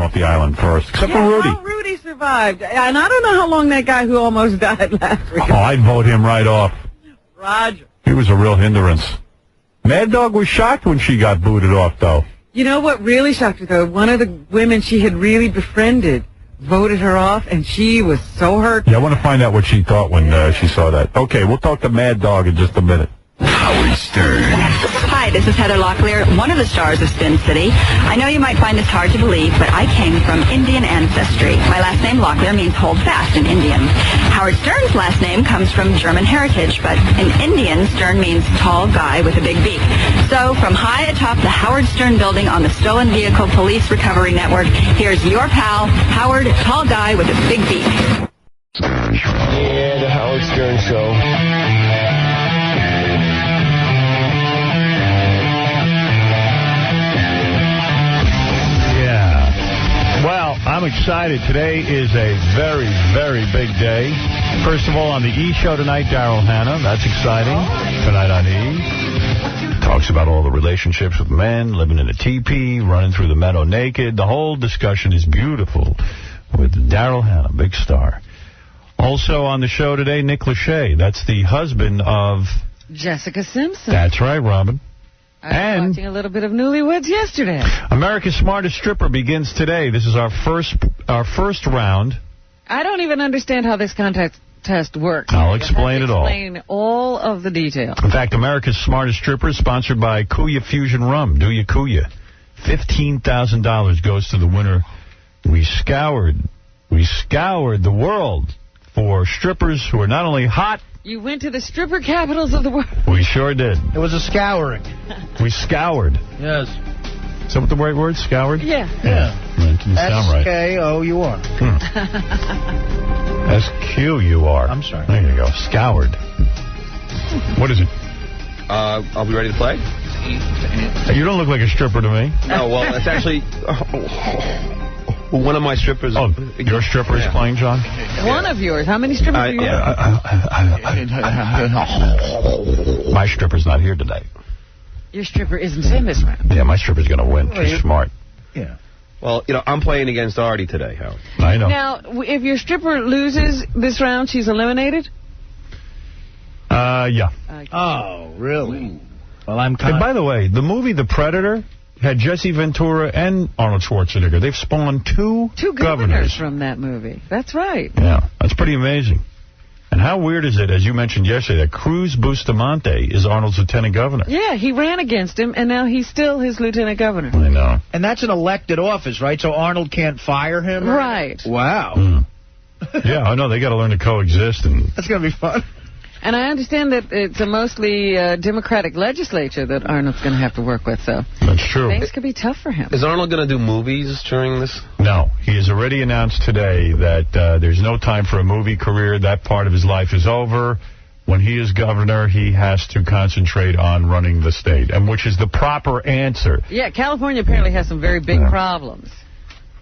off the island first, except for Rudy. Well, Rudy survived. And I don't know how long that guy who almost died last week. Oh, I'd vote him right off. Roger. He was a real hindrance. Mad Dog was shocked when she got booted off, though. You know what really shocked her, though? One of the women she had really befriended voted her off, and she was so hurt. Yeah, I want to find out what she thought when she saw that. Okay, we'll talk to Mad Dog in just a minute. Howard Stern. Hi, this is Heather Locklear, one of the stars of Spin City. I know you might find this hard to believe, but I came from Indian ancestry. My last name, Locklear, means hold fast in Indian. Howard Stern's last name comes from German heritage, but in Indian, Stern means tall guy with a big beak. So, from high atop the Howard Stern building on the Stolen Vehicle Police Recovery Network, here's your pal, Howard, tall guy with a big beak. Yeah, the Howard Stern Show. Well, I'm excited. Today is a very, very big day. First of all, on the E! Show tonight, Daryl Hannah. That's exciting. Tonight on E! Talks about all the relationships with men, living in a teepee, running through the meadow naked. The whole discussion is beautiful with Daryl Hannah, big star. Also on the show today, Nick Lachey. That's the husband of Jessica Simpson. That's right, Robin. I was watching a little bit of Newlyweds yesterday. America's Smartest Stripper begins today. This is our first round. I don't even understand how this contest works. I'll explain it all. Explain all of the details. In fact, America's Smartest Stripper is sponsored by Kuya Fusion Rum. Do ya Kuya? $15,000 goes to the winner. We scoured the world for strippers who are not only hot. You went to the stripper capitals of the world. We sure did. It was a scouring. We scoured. Yes. Is that what the right word? Scoured? Yeah. That didn't sound right. S-K-O-U-R. S-Q-U-R. I'm sorry. There you go. Scoured. What is it? I'll be ready to play. You don't look like a stripper to me. No, well, it's actually one of my strippers. Oh, your stripper is playing, John? One of yours. How many strippers do you have? My stripper's not here today. Your stripper isn't in this round. Yeah, my stripper's going to win. She's smart. Yeah. Well, I'm playing against Artie today, Howard. I know. Now, if your stripper loses this round, she's eliminated? Yeah. Oh, really? Well, I'm Hey, by the way, the movie The Predator had Jesse Ventura and Arnold Schwarzenegger. They've spawned two governors from that movie. That's right. Yeah, that's pretty amazing. And how weird is it, as you mentioned yesterday, that Cruz Bustamante is Arnold's lieutenant governor? Yeah, he ran against him, and now he's still his lieutenant governor. I know. And that's an elected office, right? So Arnold can't fire him? Right. Wow. Yeah, I know. They got to learn to coexist. And that's going to be fun. And I understand that it's a mostly Democratic legislature that Arnold's going to have to work with, so that's true. Things could be tough for him. Is Arnold going to do movies during this? No. He has already announced today that there's no time for a movie career. That part of his life is over. When he is governor, he has to concentrate on running the state, and which is the proper answer. Yeah, California apparently has some very big problems.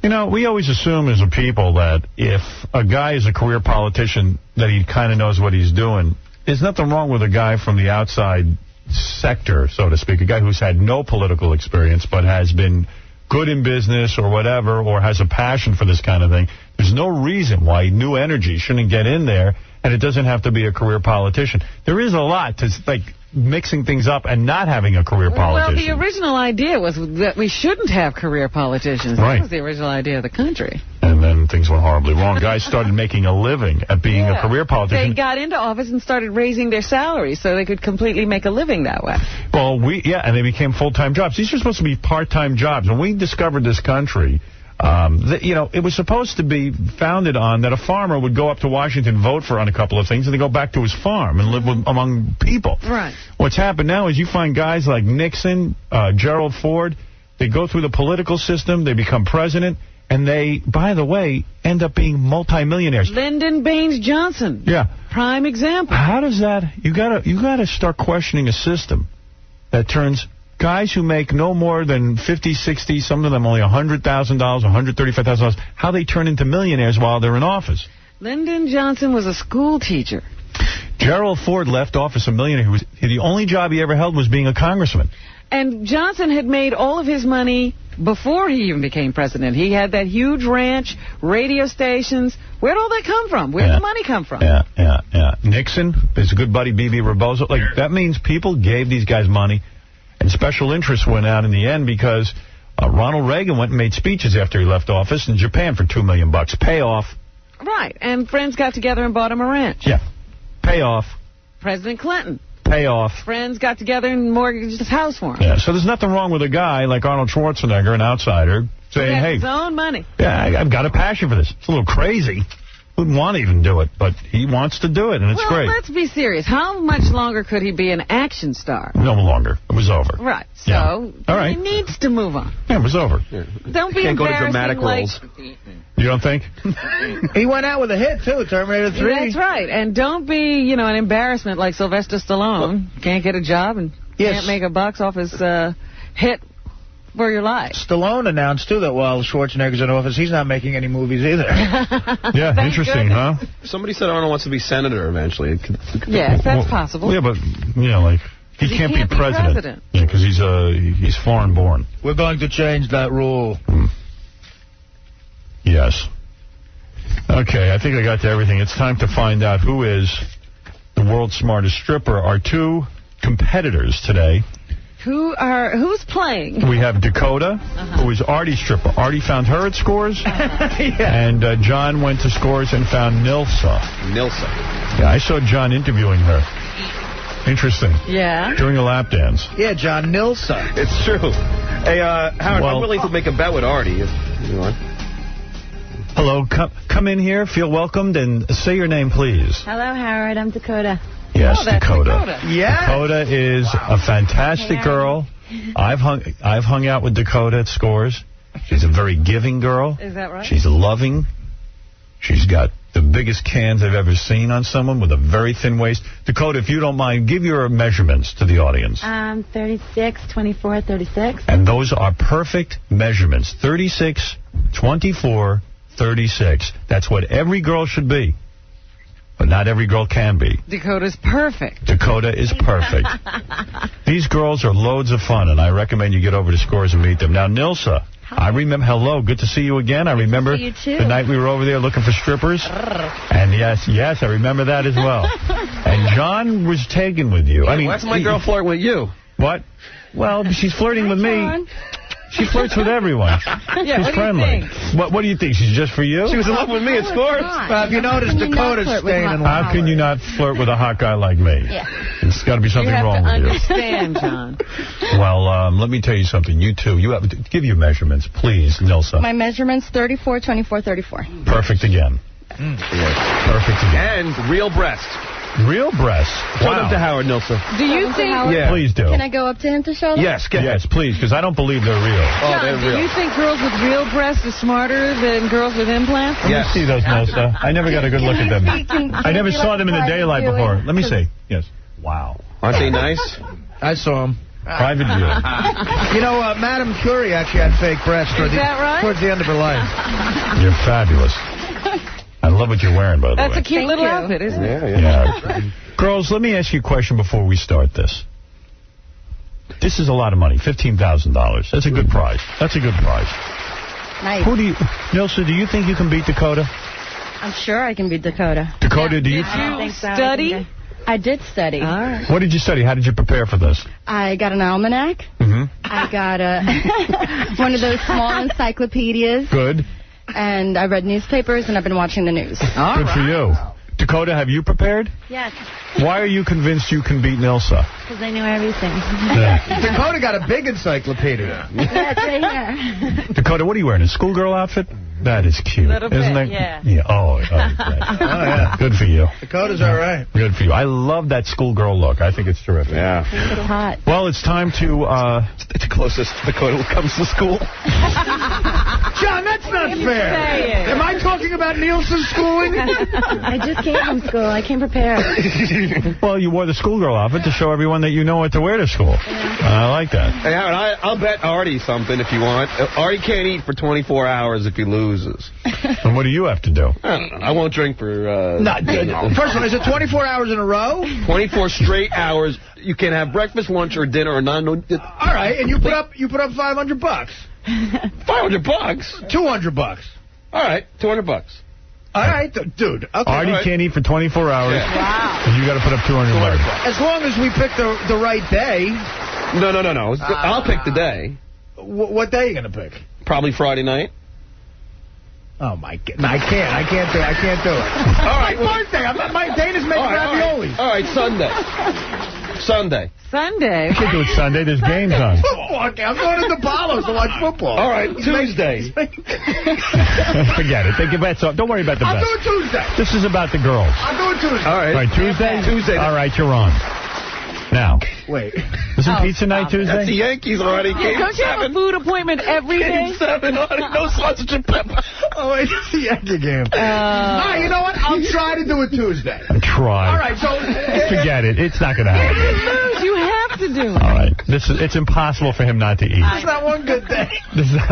You know, we always assume as a people that if a guy is a career politician, that he kind of knows what he's doing. There's nothing wrong with a guy from the outside sector, so to speak, a guy who's had no political experience but has been good in business or whatever, or has a passion for this kind of thing. There's no reason why New Energy shouldn't get in there, and it doesn't have to be a career politician. There is a lot to, like, mixing things up and not having a career politician. Well, the original idea was that we shouldn't have career politicians. Right. That was the original idea of the country. And then things went horribly wrong. Guys started making a living at being a career politician. They got into office and started raising their salaries so they could completely make a living that way. Well, and they became full-time jobs. These are supposed to be part-time jobs. When we discovered this country, it was supposed to be founded on that a farmer would go up to Washington, vote on a couple of things, and then go back to his farm and live among people. Right. What's happened now is you find guys like Nixon, Gerald Ford, they go through the political system, they become president, and they, by the way, end up being multimillionaires. Lyndon Baines Johnson. Yeah. Prime example. How does that... You gotta start questioning a system that turns guys who make no more than 50, 60, some of them only $100,000, $135,000, how they turn into millionaires while they're in office. Lyndon Johnson was a school teacher. Gerald Ford left office a millionaire. The only job he ever held was being a congressman. And Johnson had made all of his money before he even became president. He had that huge ranch, radio stations. Where'd all that come from? Where'd the money come from? Yeah. Nixon, his good buddy B.B. Rebozo. Like, that means people gave these guys money, and special interests went out in the end because Ronald Reagan went and made speeches after he left office in Japan for $2 million. Payoff. Right. And friends got together and bought him a ranch. Yeah. Payoff. President Clinton. Payoff. Friends got together and mortgaged his house for him. Yeah, so there's nothing wrong with a guy like Arnold Schwarzenegger, an outsider, saying, hey, his own money. Yeah, I've got a passion for this. It's a little crazy. Wouldn't want to even do it, but he wants to do it, and it's great. Well, let's be serious. How much longer could he be an action star? No longer. It was over. Right. So All right. he needs to move on. Yeah, it was over. Yeah. Don't be Can't go to embarrassing dramatic roles. You don't think? He went out with a hit, too, Terminator 3. That's right. And don't be, an embarrassment like Sylvester Stallone. Can't get a job and can't make a box office hit for your life. Stallone announced, too, that while Schwarzenegger's in office, he's not making any movies either. Yeah, interesting, huh? Somebody said Arnold wants to be senator eventually. Yes, that's possible. Yeah, but, he can't be president. Yeah, because he's foreign born. We're going to change that rule. Yes. Okay, I think I got to everything. It's time to find out who is the world's smartest stripper. Our two competitors today. Who's playing? We have Dakota, who is Artie's stripper. Artie found her at Scores, and John went to Scores and found Nilsa. Yeah, I saw John interviewing her. Interesting. Yeah. During a lap dance. Yeah, John Nilsa. It's true. Hey, Howard, I'm willing to make a bet with Artie if you want. Hello, come in here, feel welcomed, and say your name, please. Hello, Howard. I'm Dakota. Yes, Dakota. Yeah. Dakota is a fantastic girl. I've hung out with Dakota at Scores. She's a very giving girl. Is that right? She's loving. She's got the biggest cans I've ever seen on someone with a very thin waist. Dakota, if you don't mind, give your measurements to the audience. 36, 24, 36. And those are perfect measurements. 36, 24, 36. That's what every girl should be. But not every girl can be. Dakota's perfect. Dakota is perfect. These girls are loads of fun, and I recommend you get over to Scores and meet them. Now, Nilsa, I remember. Hello, good to see you again. I remember the night we were over there looking for strippers. And yes, I remember that as well. And John was taken with you. I mean, why's my girl flirt with you? What? Well, she's flirting with me. She flirts with everyone. Yeah, She's friendly. What do you think? She's just for you? She was in love with me at Scores. Well, if you notice, Dakota's staying in love. How can you not flirt with a hot guy like me? Yeah. There's got to be something wrong with you. You have to understand, John. Well, let me tell you something. You two, give your measurements, please, Nilsa. My measurements, 34, 24, 34. Perfect again. Perfect again. And real breasts. Real breasts. Show them to Howard, Nilsa. Do you think... Yeah. Please do. Can I go up to him to show them? Yes, Yes, please, because I don't believe they're real. Oh, they're do real. you think girls with real breasts are smarter than girls with implants? Yes. Let me see those, Nilsa. I never got a good look at them. I never saw them in the daylight before. Let me see. Yes. Wow. Aren't they nice? I saw him. Private view. Madame Curie actually had fake breasts towards the end of her life. You're fabulous. I love what you're wearing, by the way. That's a cute little outfit, isn't it? Yeah. Girls, let me ask you a question before we start this. This is a lot of money, $15,000. That's a good prize. That's a good prize. Nice. Nilsa, do you think you can beat Dakota? I'm sure I can beat Dakota. Dakota, do you... Did you study? I did study. All right. What did you study? How did you prepare for this? I got an almanac. Mm-hmm. I got one of those small encyclopedias. Good. And I read newspapers, and I've been watching the news. Good for you. Dakota, have you prepared? Yes. Why are you convinced you can beat Nilsa? Because I know everything. Dakota got a big encyclopedia. That's right here. Dakota, what are you wearing? A schoolgirl outfit? That is cute. Little bit, isn't it? yeah. Oh, Oh, yeah. good for you. Dakota's all right. Good for you. I love that schoolgirl look. I think it's terrific. Yeah. It's hot. Well, it's time to... It's the closest Dakota comes to school. John, that's not fair. Am I talking about Nielsen's schooling? I just came from school. I came prepared. Well, you wore the schoolgirl outfit to show everyone that you know what to wear to school. I like that. Hey, Howard, I'll bet Artie something if you want. Artie can't eat for 24 hours if he loses. And what do you have to do? I don't know. I won't drink for... First of all, is it 24 hours in a row? 24 straight hours. You can have breakfast, lunch, or dinner, or none. All right, and you put up $500. $500? $200. All right, $200. All right, dude. Okay. Artie can't eat for 24 hours. Yeah. Wow. And you got to put up $200. As long as we pick the right day. No. I'll pick the day. What day are you going to pick? Probably Friday night. Oh, my God. No, I can't do it. All right, birthday. My Dana's making raviolis. All right, Sunday. Sunday? You can't do it Sunday. There's games on. Football game. I'm going to Apollo's to watch football. All right, Tuesday. Forget it. Take your bets off. Don't worry about the bets. I'm doing Tuesday. This is about the girls. I'm doing Tuesday. All right. Tuesday? Tuesday. All right, you're on. Now. Wait. Isn't pizza night Tuesday? That's the Yankees already. Don't you have a food appointment every day? Game 7, no sausage and pepper. Oh, wait, it's the Yankee game. All right, you know what? I'll try to do it Tuesday. Try. All right, so... Forget it. It's not going to happen. You have to do it. All right. It's impossible for him not to eat. It's not one good day.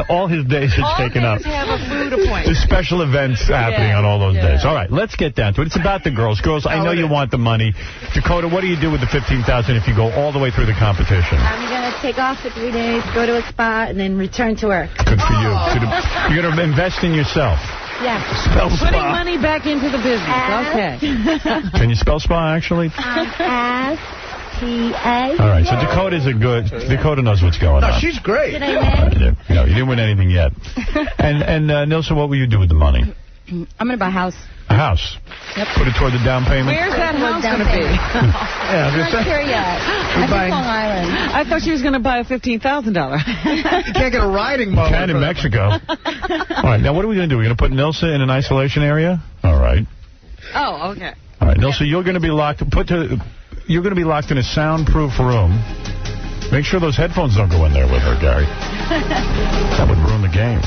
All his days are taken up. All days have a food appointment. There's special events happening on all those days. All right, let's get down to it. It's about the girls. Girls, I know you want the money. Dakota, what do you do with the $15,000 if you go all the way through the competition? I'm going to take off for 3 days, go to a spa, and then return to work. Good for you. You're going to invest in yourself. Yeah. Spell Putting spa. money back into the business. Okay. Can you spell spa, actually? S-P-A. All right, so Dakota knows what's going on. No, she's great. Did I win? No, you didn't win anything yet. And Nilsa, what will you do with the money? I'm going to buy a house. A house. Yep. Put it toward the down payment? Where's that house Down going to be? payment. Yeah, I'm not sure yet. I'm from Long Island. I thought she was going to buy a $15,000. You can't get a riding mower. Can in Mexico. All right, now what are we going to do? We're going to put Nilsa in an isolation area? All right. Oh, okay. All right, Nilsa, you're going to be locked. You're going to be locked in a soundproof room. Make sure those headphones don't go in there with her, Gary. That would ruin the game.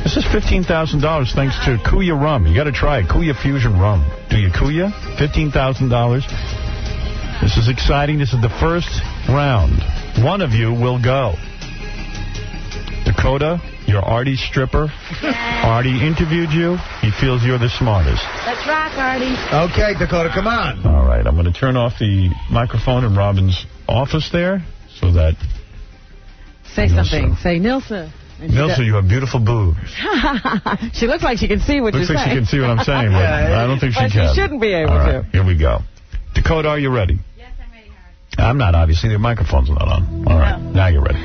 This is $15,000 thanks to Kuya Rum. You got to try it. Kuya Fusion Rum. Do you Kuya? $15,000. This is exciting. This is the first round. One of you will go. Dakota, you're Artie's stripper. Artie interviewed you. He feels you're the smartest. Let's rock, Artie. Okay, Dakota, come on. All right, I'm going to turn off the microphone in Robin's office there so that... Say something. Say, Nilsa. Nilsa, you have beautiful boobs. She looks like she can see what you're saying. Looks like she can see what I'm saying, but I don't think she can. She shouldn't be able to. Here we go. Dakota, are you ready? Yes, I'm ready, Howard. I'm not, obviously. The microphone's not on. All right, now you're ready.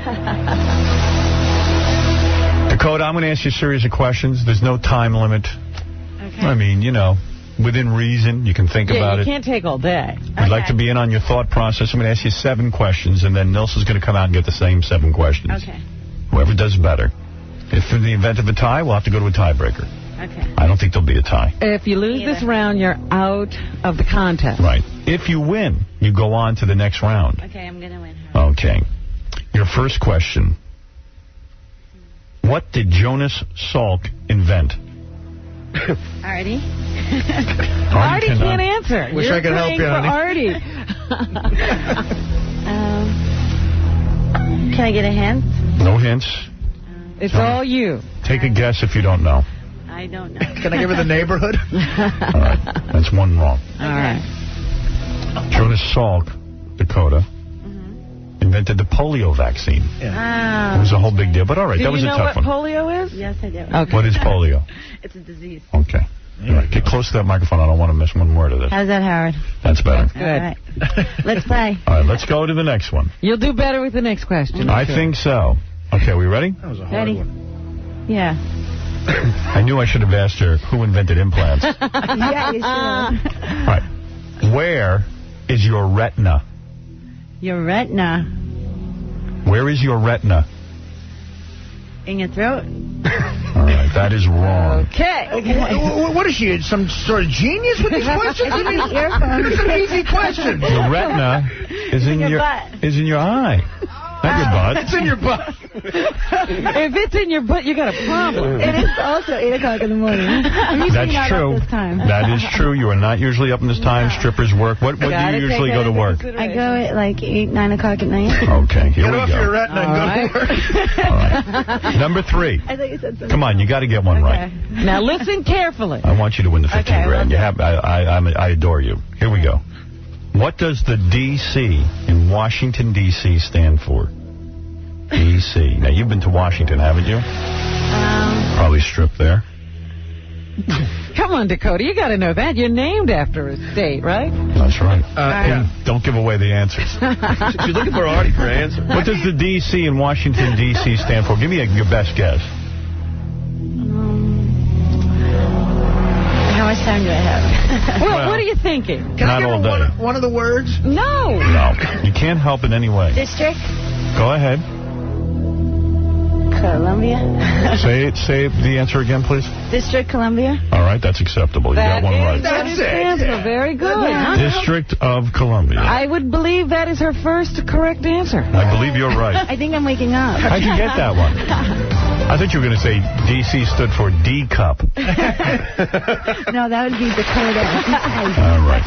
Dakota, I'm going to ask you a series of questions. There's no time limit. Okay. I mean, within reason, you can think about it. You can't take all day. We'd like to be in on your thought process. I'm going to ask you 7 questions, and then Nilsa's going to come out and get the same 7 questions. Okay. Whoever does better. If in the event of a tie, we'll have to go to a tiebreaker. Okay. I don't think there'll be a tie. If you lose this round, you're out of the contest. Right. If you win, you go on to the next round. Okay, I'm going to win, Howard. Okay. Your first question. What did Jonas Salk invent? Artie? Artie can't answer. Wish I could help you, honey. Artie. Can I get a hint? No hints. It's all you. Take a guess if you don't know. I don't know. Can I give her the neighborhood? All right. That's one wrong. All right. Jonas Salk, Dakota, invented the polio vaccine. Yeah. It was a whole big deal. But all right, that was a tough one. Do you know what polio is? Yes, I do. Okay. What is polio? It's a disease. Okay. All right. Get close to that microphone. I don't want to miss one word of this. How's that, Howard? That's better. Good. All right. Let's play. All right, let's go to the next one. You'll do better with the next question. I think so. Okay, we ready? That was a hard Ready? one. Yeah. I knew I should have asked her who invented implants. Yeah, you should. All right. Where is your retina? Your retina. Where is your retina? In your throat. All right, that is wrong. Okay. What is she, some sort of genius with these questions? I mean, it's an easy question. The retina is in your your butt. is in your eye. Not your butt. It's in your butt. If it's in your butt, you got a problem. It is also 8 o'clock in the morning. That's true. That is true. You are not usually up in this time. Strippers work. What do you usually go to work? I go at like 8, 9 o'clock at night. Okay, here we go. Get off your retina and go to work. All right. Number 3. I thought you said something. Come on, you got to get one right. Now listen carefully. I want you to win the 15 grand. I adore you. Here we go. What does the D.C. in Washington, D.C. stand for? D.C. Now, you've been to Washington, haven't you? Probably strip there. Come on, Dakota. You got to know that. You're named after a state, right? That's right. Don't give away the answers. She's looking for Artie for an answer. What does the D.C. in Washington, D.C. stand for? Give me your best guess. How much time do I have? Well, what are you thinking? Can I Not all give her day. one of the words? No. No. You can't help in any way. District? Go ahead. Columbia? Say the answer again, please. District Columbia? All right, that's acceptable. You got one right. That's it. Answer. Very good. District of Columbia. I would believe that is her first correct answer. I believe you're right. I think I'm waking up. How'd you get that one? I thought you were going to say D.C. stood for D-Cup. No, that would be Dakota. All right.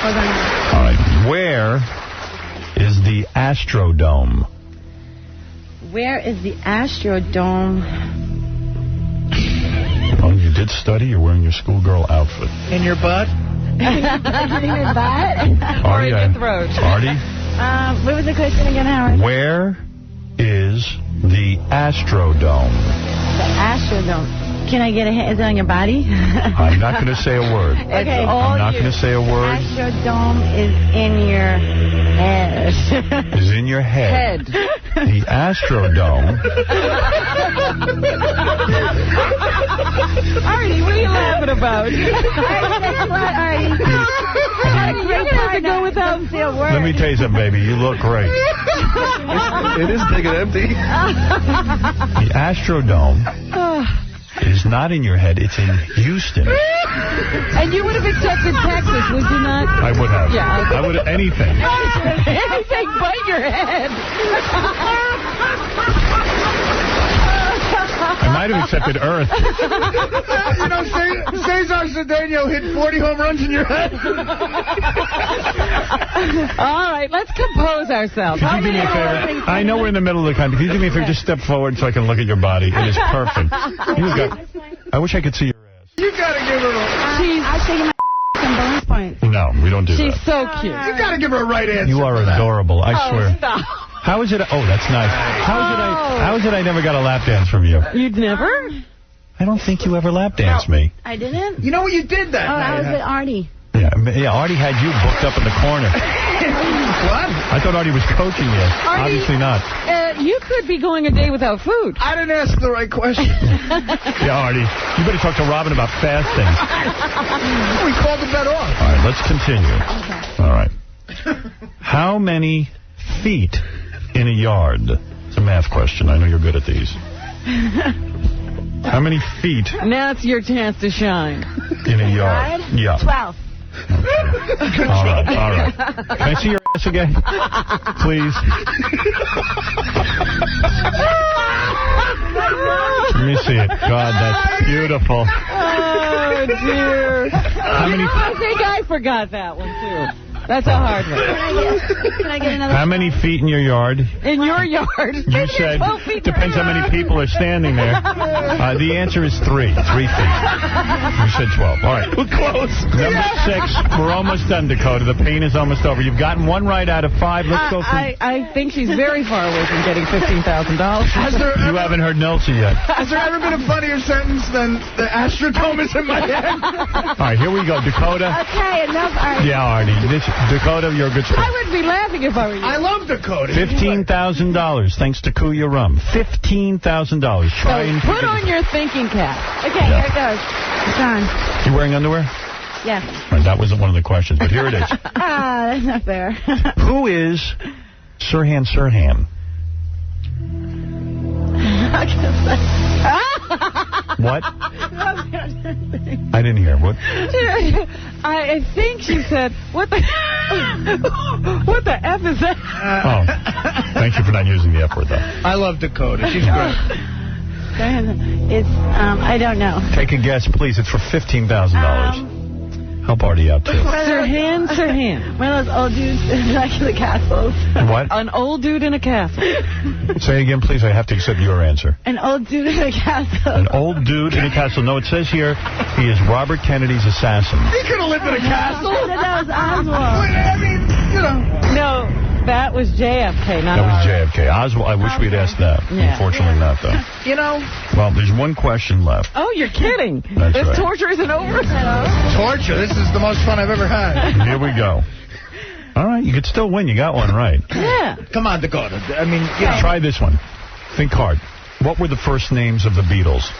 Hold on. All right. Where is the Astrodome? Where is the Astrodome? Oh, you did study? You're wearing your schoolgirl outfit. In your butt? In your butt? Or in your throat. Artie? What was the question again, Howard? Where is the Astrodome? The Astrodome. Can I get a hint? Is it on your body? I'm not going to say a word. Okay. I'm not going to say a word. Astrodome is in your head. Is in your head. The Astrodome. Artie, what are you laughing about? Artie, You're going to have to go without Let me tell you something, baby. You look great. It is big and empty. The Astrodome is not in your head. It's in Houston. And you would have accepted Texas, would you not? I would have. Yeah. I would have anything. Anything but your head. I might have accepted Earth. You know, Cesar Cedeno hit 40 home runs in your head. All right, let's compose ourselves. Could you do me a favor? I know we're in the middle of the country. Could you do me a favor? Just step forward so I can look at your body. It is perfect. I wish I could see your ass. You gotta give her I'll show you my bonus points. No, we don't do She's that. so cute. You gotta give her a right answer. You are adorable. I swear. Stop. How is it? Oh, that's nice. How is it I never got a lap dance from you? You'd never? I don't think you ever lap danced me. I didn't? You know what? You did that. I was with Artie. Yeah, Artie had you booked up in the corner. What? I thought Artie was coaching you. Obviously not. You could be going a day without food. I didn't ask the right question. Yeah, Artie, you better talk to Robin about fasting. We called the bet off. All right, let's continue. All right. How many feet in a yard? It's a math question. I know you're good at these. How many feet Now it's your chance to shine. in a yard? Yeah. 12. Okay. All right. Can I see your ass again? Please. Let me see it. God, that's beautiful. Oh, dear. How many? I think I forgot that one, too. That's a hard one. Can I get another? How many feet in your yard? In your yard. You said, 12 feet depends how many people are standing there. The answer is 3 feet. You said 12. All right. We're close. Number 6. We're almost done, Dakota. The pain is almost over. You've gotten one right out of 5. Let's go for... I think she's very far away from getting $15,000. You haven't heard Nelson yet. Has there ever been a funnier sentence than the Astrodome is in my head? All right, here we go. Dakota. Okay, enough, Artie. Yeah, Artie. Dakota, you're a good sport. I would be laughing if I were you. I love Dakota. $15,000 thanks to Kuya Rum. $15,000. Try and Put on your thinking cap. Okay, here it goes. It's on. You wearing underwear? Yeah. Right, that wasn't one of the questions, but here it is. That's not fair. Who is Sirhan Sirhan? What? I didn't hear. What? I think she said, what the F is that? Oh, Thank you for not using the F word, though. I love Dakota. She's great. It's, I don't know. Take a guess, please. It's for $15,000. Help Artie out, too. Sirhan. One of those old dudes in Dracula castles. What? An old dude in a castle. Say again, please. I have to accept your answer. An old dude in a castle. An old dude in a castle. No, it says here he is Robert Kennedy's assassin. He could have lived in a castle. That was Oswald. I mean, you know. No, that was JFK, not That was JFK. Oswald, I wish we'd asked that. Yeah. Unfortunately not, though. You know. Well, there's one question left. Oh, you're kidding. That's this right. torture isn't over. Torture. This is the most fun I've ever had. Here we go. All right, you could still win. You got one right. Yeah. Come on, Dakota. I mean, you know. Try this one. Think hard. What were the first names of the Beatles?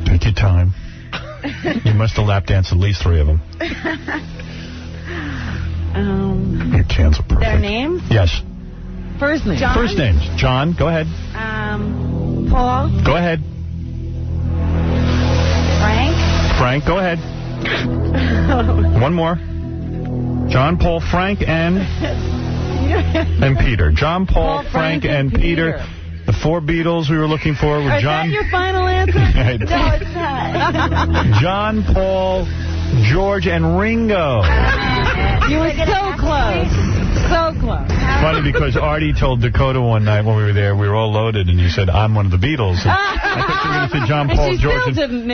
Take your time. You must have lap danced at least 3 of them. Your cans are perfect. Their names? Yes. First name. John? First names. John, go ahead. Paul? Go ahead. Frank? Frank, go ahead. One more. John, Paul, Frank, and Peter. John, Paul, Frank, and Peter. The 4 Beatles we were looking for were Is John. that your final answer? No, it's not. John, Paul, George, and Ringo. You were so close. So close. Funny because Artie told Dakota one night when we were there, we were all loaded, and you said, I'm one of the Beatles. And I thought you were going to say John, Paul,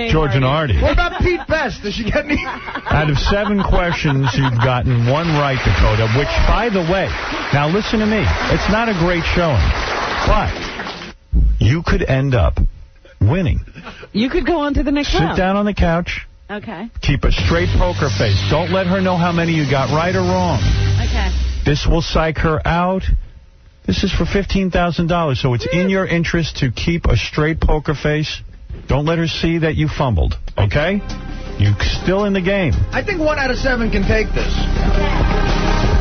George, and Artie. What about Pete Best? Does she get any? Out of 7 questions, you've gotten 1 right, Dakota, which, by the way, now listen to me. It's not a great showing, but you could end up winning. You could go on to the next round. Sit down on the couch. Okay. Keep a straight poker face. Don't let her know how many you got right or wrong. Okay. This will psych her out. This is for $15,000, so it's in your interest to keep a straight poker face. Don't let her see that you fumbled, okay? You're still in the game. I think 1 out of 7 can take this.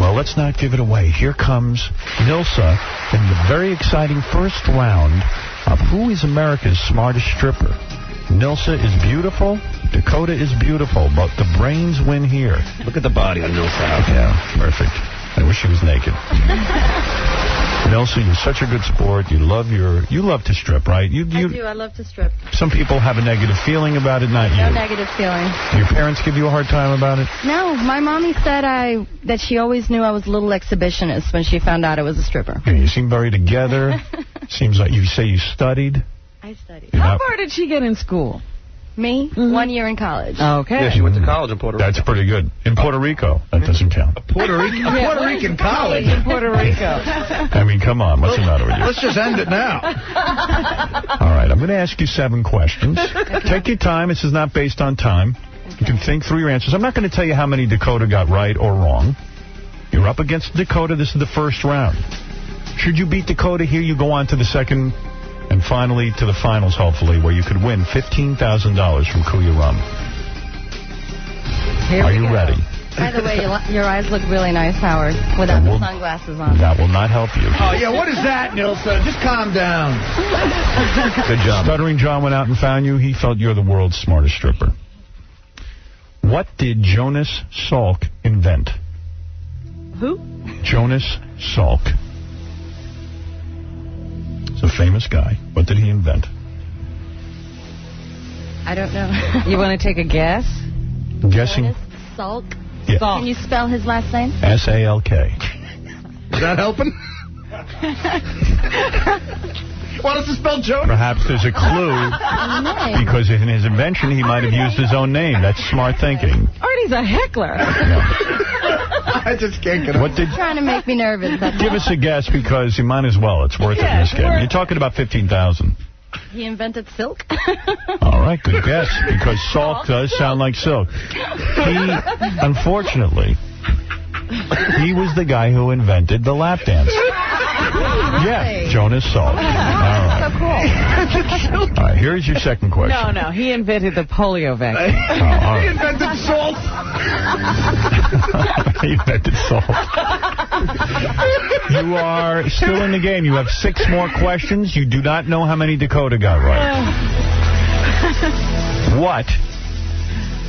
Well, let's not give it away. Here comes Nilsa in the very exciting first round of Who is America's Smartest Stripper. Nilsa is beautiful. Dakota is beautiful, but the brains win here. Look at the body on Nilsa. Yeah, perfect. I wish she was naked. Nilsa, you're such a good sport. You love to strip, right? I do. I love to strip. Some people have a negative feeling about it, not No you. negative feeling. Your parents give you a hard time about it? No, my mommy said that she always knew I was a little exhibitionist when she found out I was a stripper. Yeah, you seem very together. Seems like you say you studied. I studied. How far did she get in school? Me? 1 year in college. Okay. Yeah, she went to college in Puerto Rico. That's pretty good. In Puerto Rico, that doesn't count. Puerto Rican college. In Puerto Rico. I mean, come on. What's the matter with you? Let's just end it now. All right, I'm going to ask you 7 questions. Take your time. This is not based on time. You can think through your answers. I'm not going to tell you how many Dakota got right or wrong. You're up against Dakota. This is the first round. Should you beat Dakota here, you go on to the second and finally to the finals, hopefully, where you could win $15,000 from Kuya Rum. Are you ready? By the way, your eyes look really nice, Howard, without the sunglasses on. That will not help you. Oh, yeah, what is that, Nilsa? Just calm down. Good job. Stuttering John went out and found you. He felt you're the world's smartest stripper. What did Jonas Salk invent? Who? Jonas Salk. He's a famous guy. What did he invent? I don't know. You want to take a guess? Guessing. Jonas Salk? Yeah. Can you spell his last name? S-A-L-K. Is that helping? Want us to spell Jonas? Perhaps there's a clue because in his invention he might have used his own name. That's smart thinking. Artie's a heckler. I just can't get it. What did? Trying to make me nervous. Give us a guess because you might as well. It's worth it in this game. You're talking about $15,000. He invented silk? All right, good guess, because Salk does sound like silk. Unfortunately, he was the guy who invented the lap dance. Yeah, Jonas Salk. All right. So cool. All right, here's your second question. No, he invented the polio vaccine. Right. He invented salt. He invented salt. You are still in the game. You have 6 more questions. You do not know how many Dakota got right.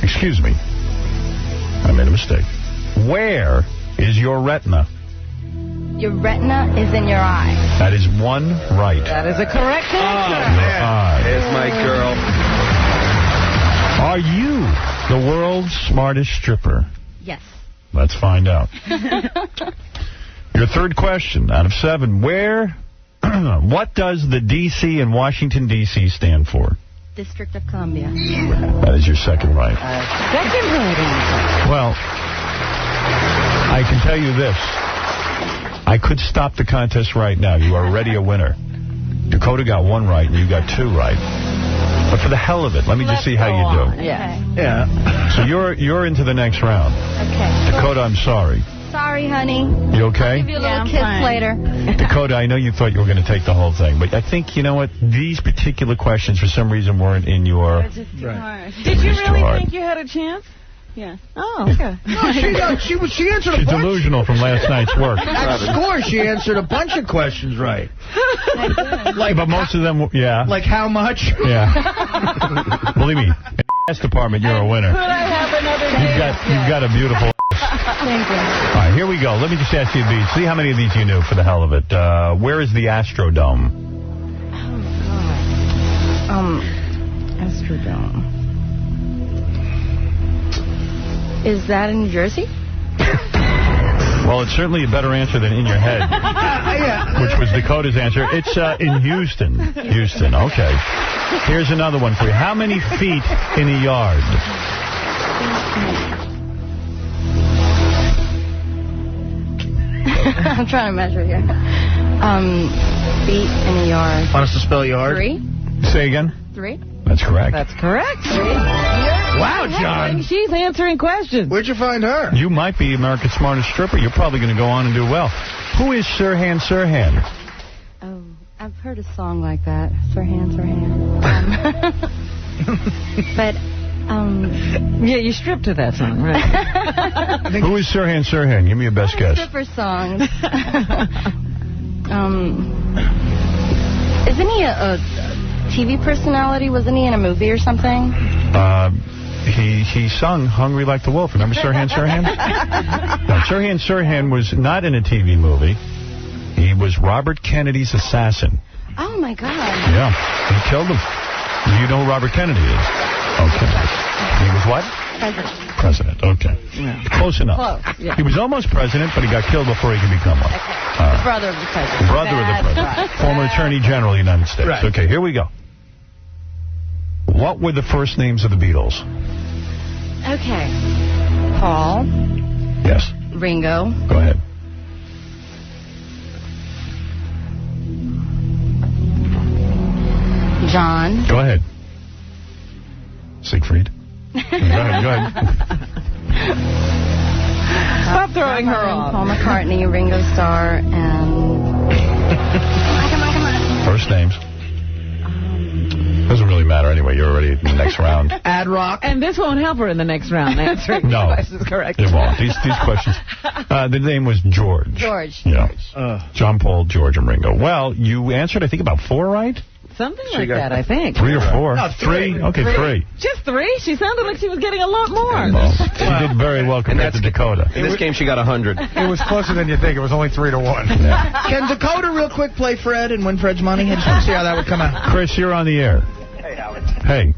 Excuse me. I made a mistake. Where is your retina? Your retina is in your eye. That is one right. That is a correct answer. There's my girl. Are you the world's smartest stripper? Yes. Let's find out. Your third question out of 7. What does the D.C. and Washington, D.C. stand for? District of Columbia. That is your second right. Second right answer. Well, I can tell you this. I could stop the contest right now. You are already a winner. Dakota got 1 right, and you got 2 right. But for the hell of it, let me just see how you do. Yeah. So you're into the next round. Okay. Dakota, I'm sorry. Sorry, honey. You okay? I'll give you a little kiss later. Dakota, I know you thought you were going to take the whole thing, but I think, you know what, these particular questions for some reason weren't in your... It's just too hard. Did you really think you had a chance? Yeah. Oh, okay. No, she answered a She's bunch. delusional from last night's work. At score, she answered a bunch of questions right. But most of them, yeah. Like how much? Yeah. Believe me, in the ass department, you're a winner. Could I have another day? You've got a beautiful Thank you. All right, here we go. Let me just ask you these. See how many of these you knew for the hell of it. Where is the Astrodome? Astrodome. Is that in New Jersey? Well, it's certainly a better answer than in your head, which was Dakota's answer. It's in Houston. Houston, okay. Here's another one for you. How many feet in a yard? I'm trying to measure here. Feet in a yard. Want us to spell yard? 3? Say again? 3? That's correct. That's correct. Wow, John. She's answering questions. Where'd you find her? You might be America's smartest stripper. You're probably going to go on and do well. Who is Sirhan Sirhan? Oh, I've heard a song like that. Sirhan, Sirhan. But, yeah, you stripped to that song, right? Who is Sirhan Sirhan? Give me your best guess. stripper songs. Isn't he a TV personality? Wasn't he in a movie or something? He sung Hungry Like the Wolf. Remember Sirhan Sirhan? No, Sirhan Sirhan was not in a TV movie. He was Robert Kennedy's assassin. Oh, my God. Yeah, he killed him. You know who Robert Kennedy is? Okay. He was what? President. Okay. Yeah. Close enough. Close, yeah. He was almost president, but he got killed before he could become one. Okay. The brother of the president. Brother of the president. Right. Former Attorney General of the United States. Right. Okay, here we go. What were the first names of the Beatles? Okay. Paul. Yes. Ringo. Go ahead. John. Go ahead. Siegfried. Go ahead. Stop throwing her off. Paul McCartney, Ringo Starr, and... Come on. First names. Doesn't really matter anyway. You're already in the next round. Ad Rock. And this won't help her in the next round answering No. questions correctly. It won't. These questions. The name was George. George. Yeah. John, Paul, George, and Ringo. Well, you answered, I think, about 4 right? Something like that, I think. 3 or 4? No, 3. Okay, 3. Just 3? She sounded like she was getting a lot more. Well, she did very well compared to Dakota. In this game, she got 100. It was closer than you think. It was only 3 to 1. Yeah. Can Dakota real quick play Fred and win Fred's money? I just want to see how that would come out. Chris, you're on the air. Hey, Howard. Hey.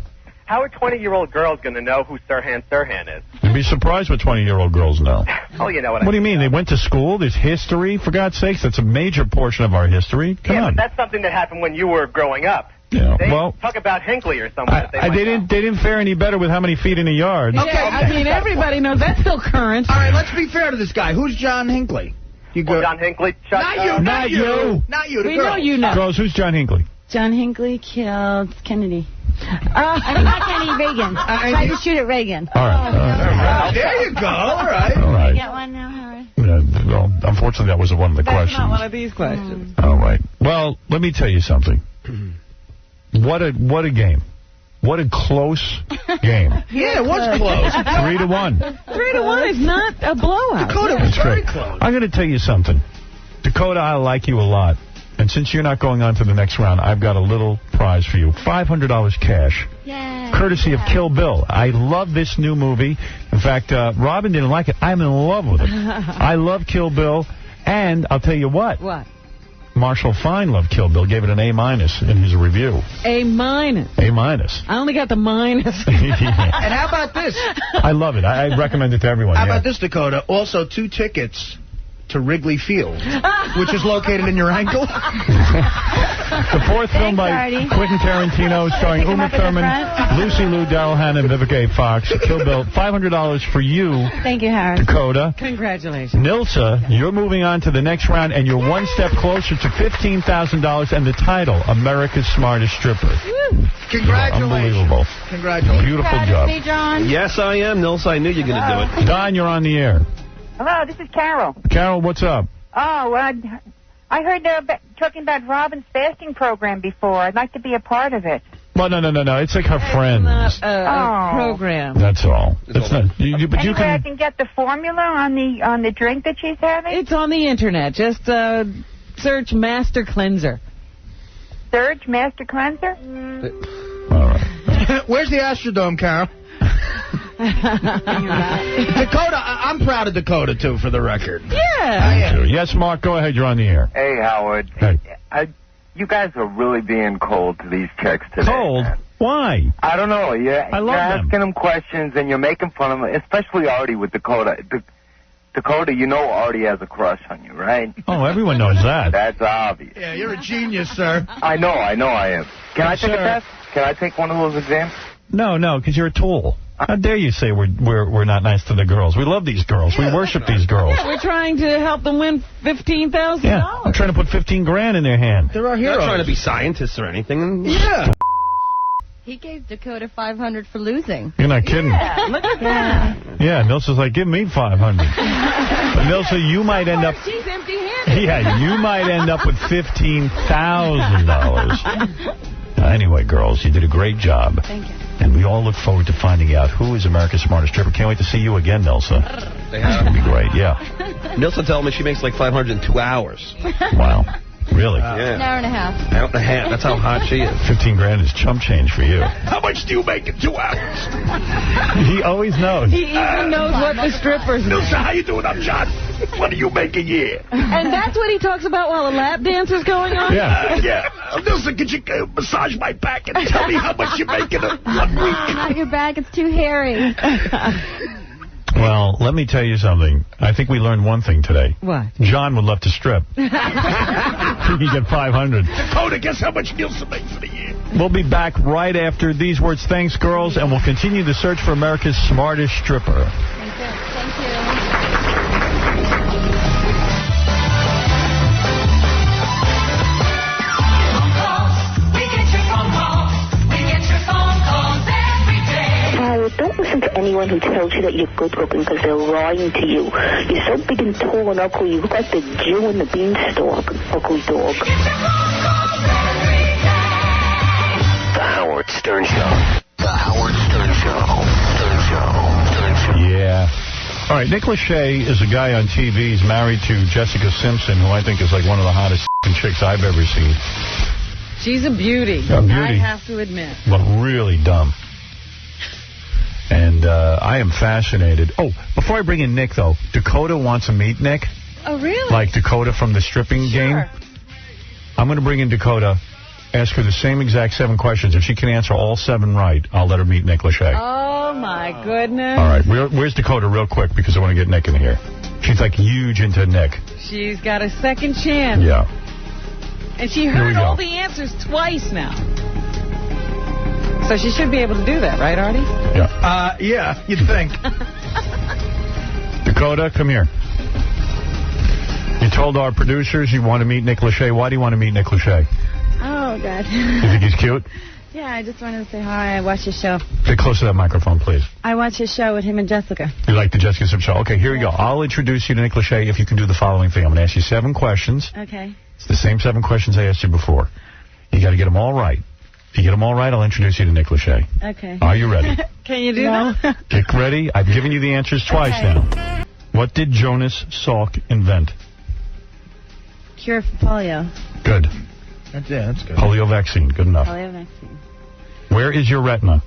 How are 20-year-old girls going to know who Sirhan Sirhan is? You'd be surprised what 20-year-old girls know. Oh, you know what I mean. What do you mean? They went to school? There's history? For God's sakes, that's a major portion of our history. Come on. But that's something that happened when you were growing up. Yeah, They well, talk about Hinckley or someone. they didn't fare any better with how many feet in a yard. Okay, I mean, everybody knows that's still current. All right, let's be fair to this guy. Who's John Hinckley? You go. Well, John Hinckley. Chuck, Not you. Not you. Not you. The We girl. know you know. Girls, who's John Hinckley? John Hinckley killed Kennedy. I mean, not Kennedy, Reagan. Tried to shoot at Reagan. All right. There you go. All right. All right. Get one now, Howard? Well, unfortunately, that wasn't one of the That's questions. not one of these questions. All right. Well, let me tell you something. What a game. What a close game. Yeah, it was close. 3 to 1. 3 to 1 is not a blowout. Dakota was That's very great. close. I'm going to tell you something. Dakota, I like you a lot. And And since you're not going on to the next round, I've got a little prize for you. $500 cash. Yay. Courtesy of Kill Bill. I love this new movie. In fact, Robin didn't like it. I'm in love with it. I love Kill Bill. And I'll tell you what. What? Marshall Fine loved Kill Bill. Gave it an A- in his review. A-. A-. I only got the minus. Yeah. And how about this? I love it. I recommend it to everyone. How about this, Dakota? Also, 2 tickets to Wrigley Field, which is located in your ankle. The fourth film by Artie. Quentin Tarantino, starring Pick 'em Uma up at the Thurman, front. Lucy Liu, Daryl Hannah, and Vivica A. Fox. Kill Bill. $500 for you, Thank you, Howard. Dakota. Congratulations. Nilsa, you're moving on to the next round, and you're one step closer to $15,000 and the title, America's Smartest Stripper. Congratulations. Unbelievable. Congratulations. Beautiful Proud job. of me, John. Yes, I am, Nilsa. I knew you were going to do it. Don, you're on the air. Hello, this is Carol. Carol, what's up? Oh, I heard talking about Robin's fasting program before. I'd like to be a part of it. Well, no. It's like her friends. Not a program. That's all. It's not. But you Anyway, I can. can get the formula on the drink that she's having. It's on the internet. Just search Master Cleanser. Surge Master Cleanser. All right. Where's the Astrodome, Carol? Dakota, I'm proud of Dakota, too, for the record. Yeah. Yes, Mark, go ahead. You're on the air. Hey, Howard. Hey. You guys are really being cold to these chicks today. Cold? Man. Why? I don't know. You're love asking them questions and you're making fun of them, especially Artie with Dakota. Dakota, you know Artie has a crush on you, right? Oh, everyone knows that. That's obvious. Yeah, you're a genius, sir. I know I am. Can I take a test? Can I take one of those exams? No, because you're a tool. How dare you say we're not nice to the girls? We love these girls. We worship these girls. Yeah, we're trying to help them win $15,000. Yeah, I'm trying to put $15,000 in their hand. They're our You're heroes. not trying to be scientists or anything. Yeah. He gave Dakota $500 for losing. You're not kidding. Look at that. Yeah, Nilsa's like, give me $500. But Nilsa, you might end up. She's empty-handed. Yeah, you might end up with $15,000. Anyway, girls, you did a great job. Thank you. And we all look forward to finding out who is America's Smartest Stripper. Can't wait to see you again, Nilsa. They It's going to be great, yeah. Nilsa told me she makes like 500 in 2 hours. Wow. Really? An hour and a half. Hour and a half. That's how hot she is. $15,000 is chump change for you. How much do you make in 2 hours? He always knows. He even knows what the strippers make. Nilsa, how you doing? I'm John. What do you make a year? And that's what he talks about while the lap dance is going on? Yeah. Yeah. Nilsa, could you massage my back and tell me how much you make in 1 week? Not your back. It's too hairy. Well, let me tell you something. I think we learned one thing today. What? John would love to strip. He could get $500. Dakota, guess how much Nilsa makes in a year? We'll be back right after these words. Thanks, girls, and we'll continue the search for America's Smartest Stripper. Thank you. Thank you. Don't listen to anyone who tells you that you're good looking because they're lying to you. You're so big and tall and ugly. You look like the Jew in the beanstalk. Ugly dog. The Howard Stern Show. The Howard Stern Show. Stern Show. Yeah. All right, Nick Lachey is a guy on TV. He's married to Jessica Simpson, who I think is like one of the hottest chicks I've ever seen. She's a beauty. A beauty. I have to admit. But really dumb. And I am fascinated. Oh, before I bring in Nick, though, Dakota wants to meet Nick. Oh, really? Like Dakota from the stripping game. I'm going to bring in Dakota, ask her the same exact 7 questions. If she can answer all 7 right, I'll let her meet Nick Lachey. Oh, my goodness. All right, where's Dakota real quick, because I want to get Nick in here. She's like huge into Nick. She's got a second chance. Yeah. And she Here we heard go. all the answers twice now. So she should be able to do that, right, Artie? Yeah. Yeah, you'd think. Dakota, come here. You told our producers you want to meet Nick Lachey. Why do you want to meet Nick Lachey? Oh, God. You think he's cute? Yeah, I just wanted to say hi. I watch his show. Get close to that microphone, please. I watch his show with him and Jessica. You like the Jessica Simpson show? Okay, here we go. I'll introduce you to Nick Lachey if you can do the following thing. I'm going to ask you 7 questions. Okay. It's the same 7 questions I asked you before. You got to get them all right. If you get them all right, I'll introduce you to Nick Lachey. Okay. Are you ready? Can you do that? Get ready. I've given you the answers twice now. What did Jonas Salk invent? Cure for polio. Good. That's good. Polio vaccine. Good enough. Polio vaccine. Where is your retina?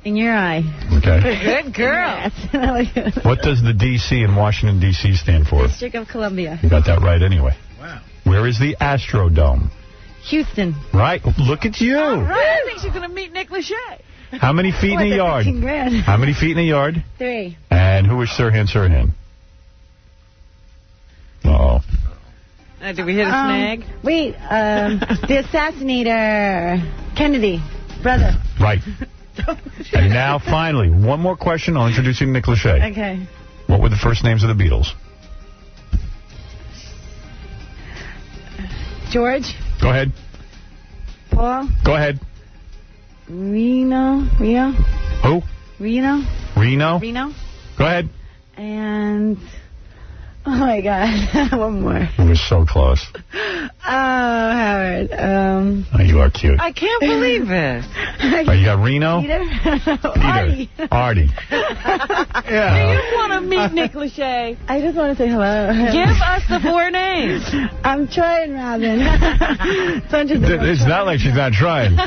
In your eye. Okay. Good girl. What does the D.C. in Washington, D.C. stand for? District of Columbia. You got that right anyway. Wow. Where is the Astrodome? Houston. Right. Look at you. I think she's going to meet Nick Lachey. How many feet in a yard? How many feet in a yard? 3. And who is Sirhan? Uh-oh. Did we hit a snag? Wait, the assassinator, Kennedy, brother. Right. And now, finally, one more question. I'll introduce you to Nick Lachey. Okay. What were the first names of the Beatles? George. Go ahead. Paul. Go ahead. Reno. Who? Reno. Go ahead. And, oh my God, one more. You were so close. Oh, Howard. Oh, you are cute. I can't believe it. Oh, you got Reno? Peter. Artie. Yeah. Do you want to meet Nick Lachey? I just want to say hello. Give us the 4 names. I'm trying, Robin. It's not like she's not trying.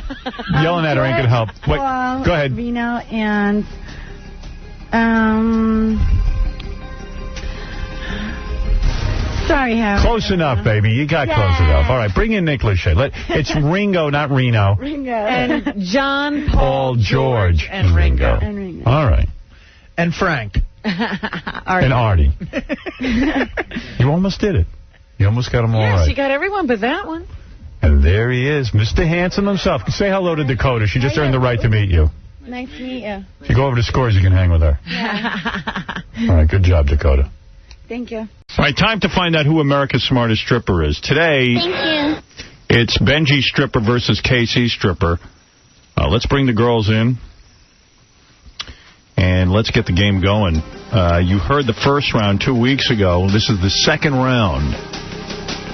Yelling at her ain't going to help. Wait, Paul, go ahead. Reno and... Sorry, Howard. Close enough, baby. You got close enough. All right, bring in Nick Lachey. It's Ringo, not Reno. Ringo. And John Paul, George, and Ringo. All right. And Frank. And Artie. You almost did it. You almost got them all right. Yes, you got everyone but that one. And there he is, Mr. Handsome himself. Say hello to Dakota. She just earned the right to meet you. Nice to meet you. If you go over to Scores, you can hang with her. Yeah. All right, good job, Dakota. Thank you. All right, time to find out who America's smartest stripper is. Today, Thank you. it's Benji Stripper versus KC Stripper. Let's bring the girls in, and let's get the game going. You heard the first round 2 weeks ago. This is the second round.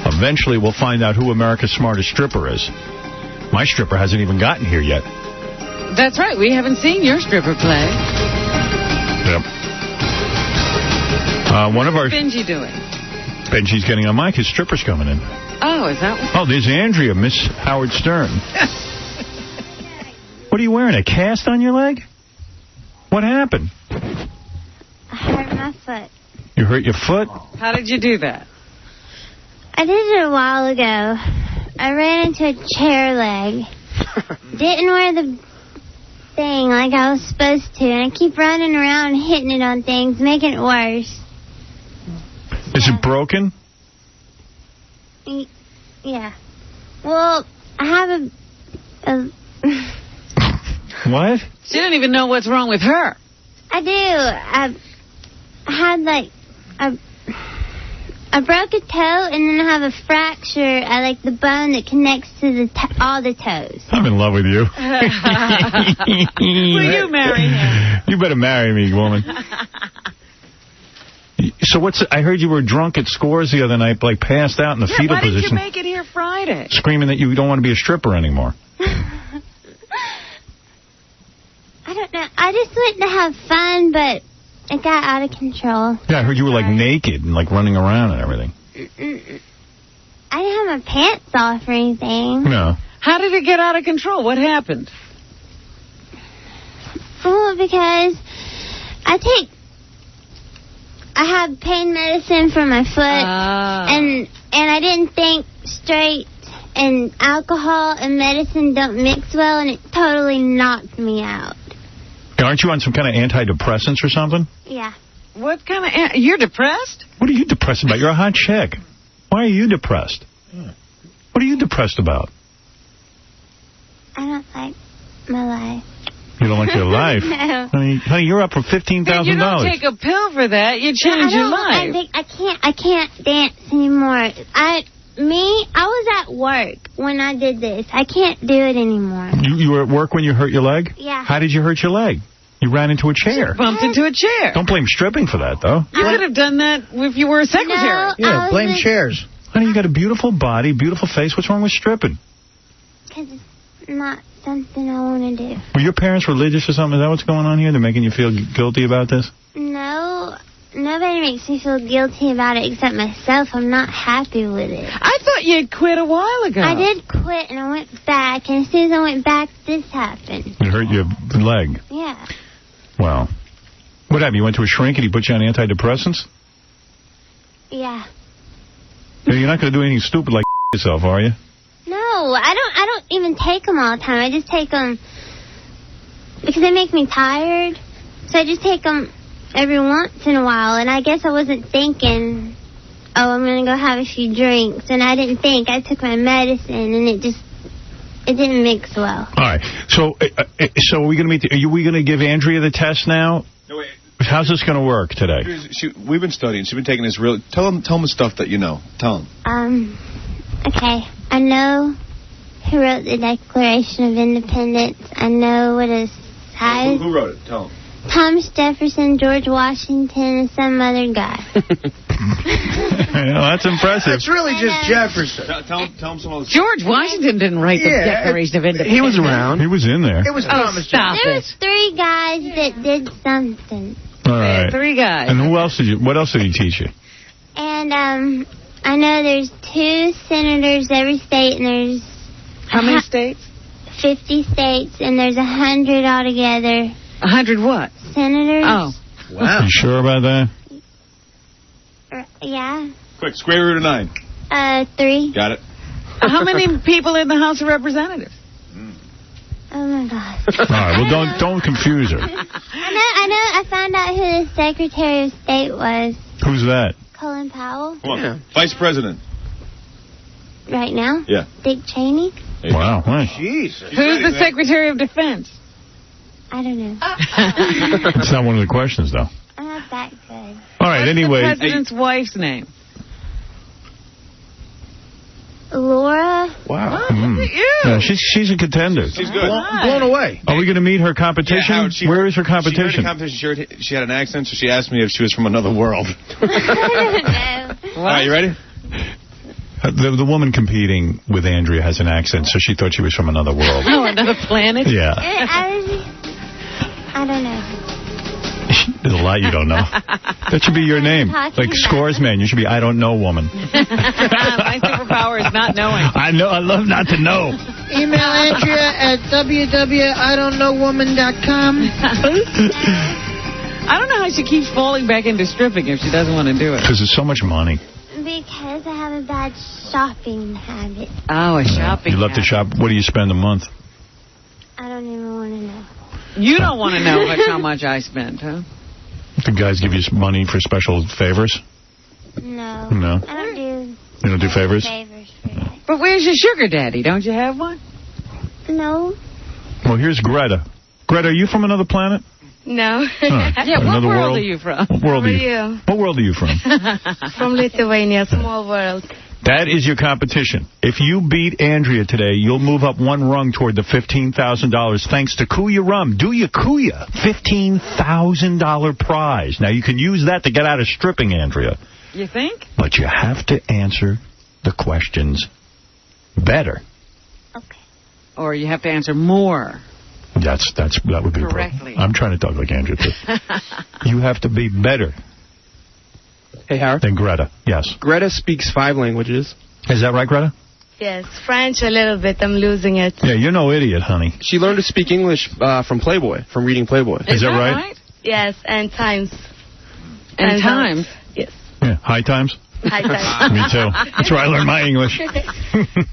Eventually, we'll find out who America's smartest stripper is. My stripper hasn't even gotten here yet. That's right. We haven't seen your stripper play. Yep. What's Benji doing? Benji's getting on mic. His stripper's coming in. Oh, is that what? Oh, there's Andrea, Miss Howard Stern. What are you wearing, a cast on your leg? What happened? I hurt my foot. You hurt your foot? How did you do that? I did it a while ago. I ran into a chair leg. Didn't wear the thing like I was supposed to, and I keep running around and hitting it on things, making it worse. Is it broken? Yeah. Well, I have a What? She didn't even know what's wrong with her. I do. I had I broke a toe, and then I have a fracture at like the bone that connects to all the toes. I'm in love with you. Will you marry him? You better marry me, woman. So I heard you were drunk at Scores the other night, like passed out in the fetal why position. Why didn't you make it here Friday? Screaming that you don't want to be a stripper anymore. I don't know. I just went to have fun, but it got out of control. Yeah, I heard you were like naked and like running around and everything. I didn't have my pants off or anything. No. How did it get out of control? What happened? Well, because I had pain medicine for my foot, and I didn't think straight, and alcohol and medicine don't mix well, and it totally knocked me out. Aren't you on some kind of antidepressants or something? Yeah. What kind of... You're depressed? What are you depressed about? You're a hot chick. Why are you depressed? What are you depressed about? I don't like my life. You don't like your life? No. Honey, you're up for $15,000. You don't take a pill for that. You change your life. I can't dance anymore. I was at work when I did this. I can't do it anymore. You were at work when you hurt your leg? Yeah. How did you hurt your leg? You ran into a chair. Bumped into a chair. Don't blame stripping for that, though. You could have done that if you were a secretary. No, yeah, blame chairs. Honey, you got a beautiful body, beautiful face. What's wrong with stripping? Because it's not something I want to do. Were your parents religious or something? Is that what's going on here? They're making you feel guilty about this? No, nobody makes me feel guilty about it except myself. I'm not happy with it. I thought thought you had quit a while ago. I did quit, and I went back, and as soon as I went back, this happened. It hurt your leg. Yeah. Wow. What happened? You went to a shrink and he put you on antidepressants? Yeah. You're not going to do anything stupid like yourself, are you? No, I don't even take them all the time. I just take them because they make me tired. So I just take them every once in a while. And I guess I wasn't thinking, oh, I'm going to go have a few drinks. And I didn't think. I took my medicine, and it didn't mix well. All right. So are we going to are we going to give Andrea the test now? No, wait. How's this going to work today? We've been studying. She's been taking this real... Tell them the stuff that you know. Tell them. Okay. I know who wrote the Declaration of Independence. I know what a size... Who wrote it? Tell them. Thomas Jefferson, George Washington, and some other guy. That's impressive. It's really just Jefferson. Tell them some of the... George Washington didn't write the Declaration of Independence. He was around. He was in there. It was Thomas Jefferson. There was 3 guys that did something. All right. 3 guys. And what else did he teach you? And I know there's 2 senators every state, and there's... How many states? 50 states, and there's 100 altogether. 100 what? Senators. Oh. Wow. You sure about that? Yeah. Quick, square root of 9. 3. Got it. How many people in the House of Representatives? Oh, my gosh. All right, well, don't confuse her. I found out who the Secretary of State was. Who's that? Colin Powell. Come on. Vice President. Right now? Yeah. Dick Cheney. Wow. Jesus. Who's the Secretary of Defense? I don't know. It's not one of the questions, though. I'm not that good. All right, anyway. What's the president's wife's name? Laura. Wow. Yeah, she's a contender. She's good. Blown away. Are we going to meet her competition? Yeah, Where is her competition? She heard a competition. She had an accent, so she asked me if she was from another world. No. All right, you ready? The woman competing with Andrea has an accent, so she thought she was from another world. Oh, another planet? Yeah. I don't know. There's a lot you don't know. That should be your name. Like Scores Man, you should be I don't know woman. My superpower is not knowing. I know. I love not to know. Email Andrea at www.idon'tknowwoman.com. I don't know how she keeps falling back into stripping if she doesn't want to do it. Because there's so much money. Because I have a bad shopping habit. Oh, a shopping You love to shop. What do you spend a month? I don't even want to know. You don't want to know how much I spend, huh? Do guys give you money for special favors? No. No? I don't do... You don't do favors? But where's your sugar daddy? Don't you have one? No. Well, here's Greta. Greta, are you from another planet? No. Yeah, what Another world are you from? What world are you? What world are you from? From Lithuania, small world. That is your competition. If you beat Andrea today, you'll move up 1 rung toward the $15,000 thanks to Kuya Rum. Do ya Kuya? $15,000 prize. Now, you can use that to get out of stripping, Andrea. You think? But you have to answer the questions better. Okay. Or you have to answer more. That would be correctly. I'm trying to talk like Andrea, too. You have to be better. Hey, Howard. Than Greta, yes. Greta speaks 5 languages. Is that right, Greta? Yes, French a little bit. I'm losing it. Yeah, you're no idiot, honey. She learned to speak English from Playboy, from reading Playboy. Is that right? Yes, and times. And times? Yes. Yeah, high times? High times. Me too. That's where I learned my English.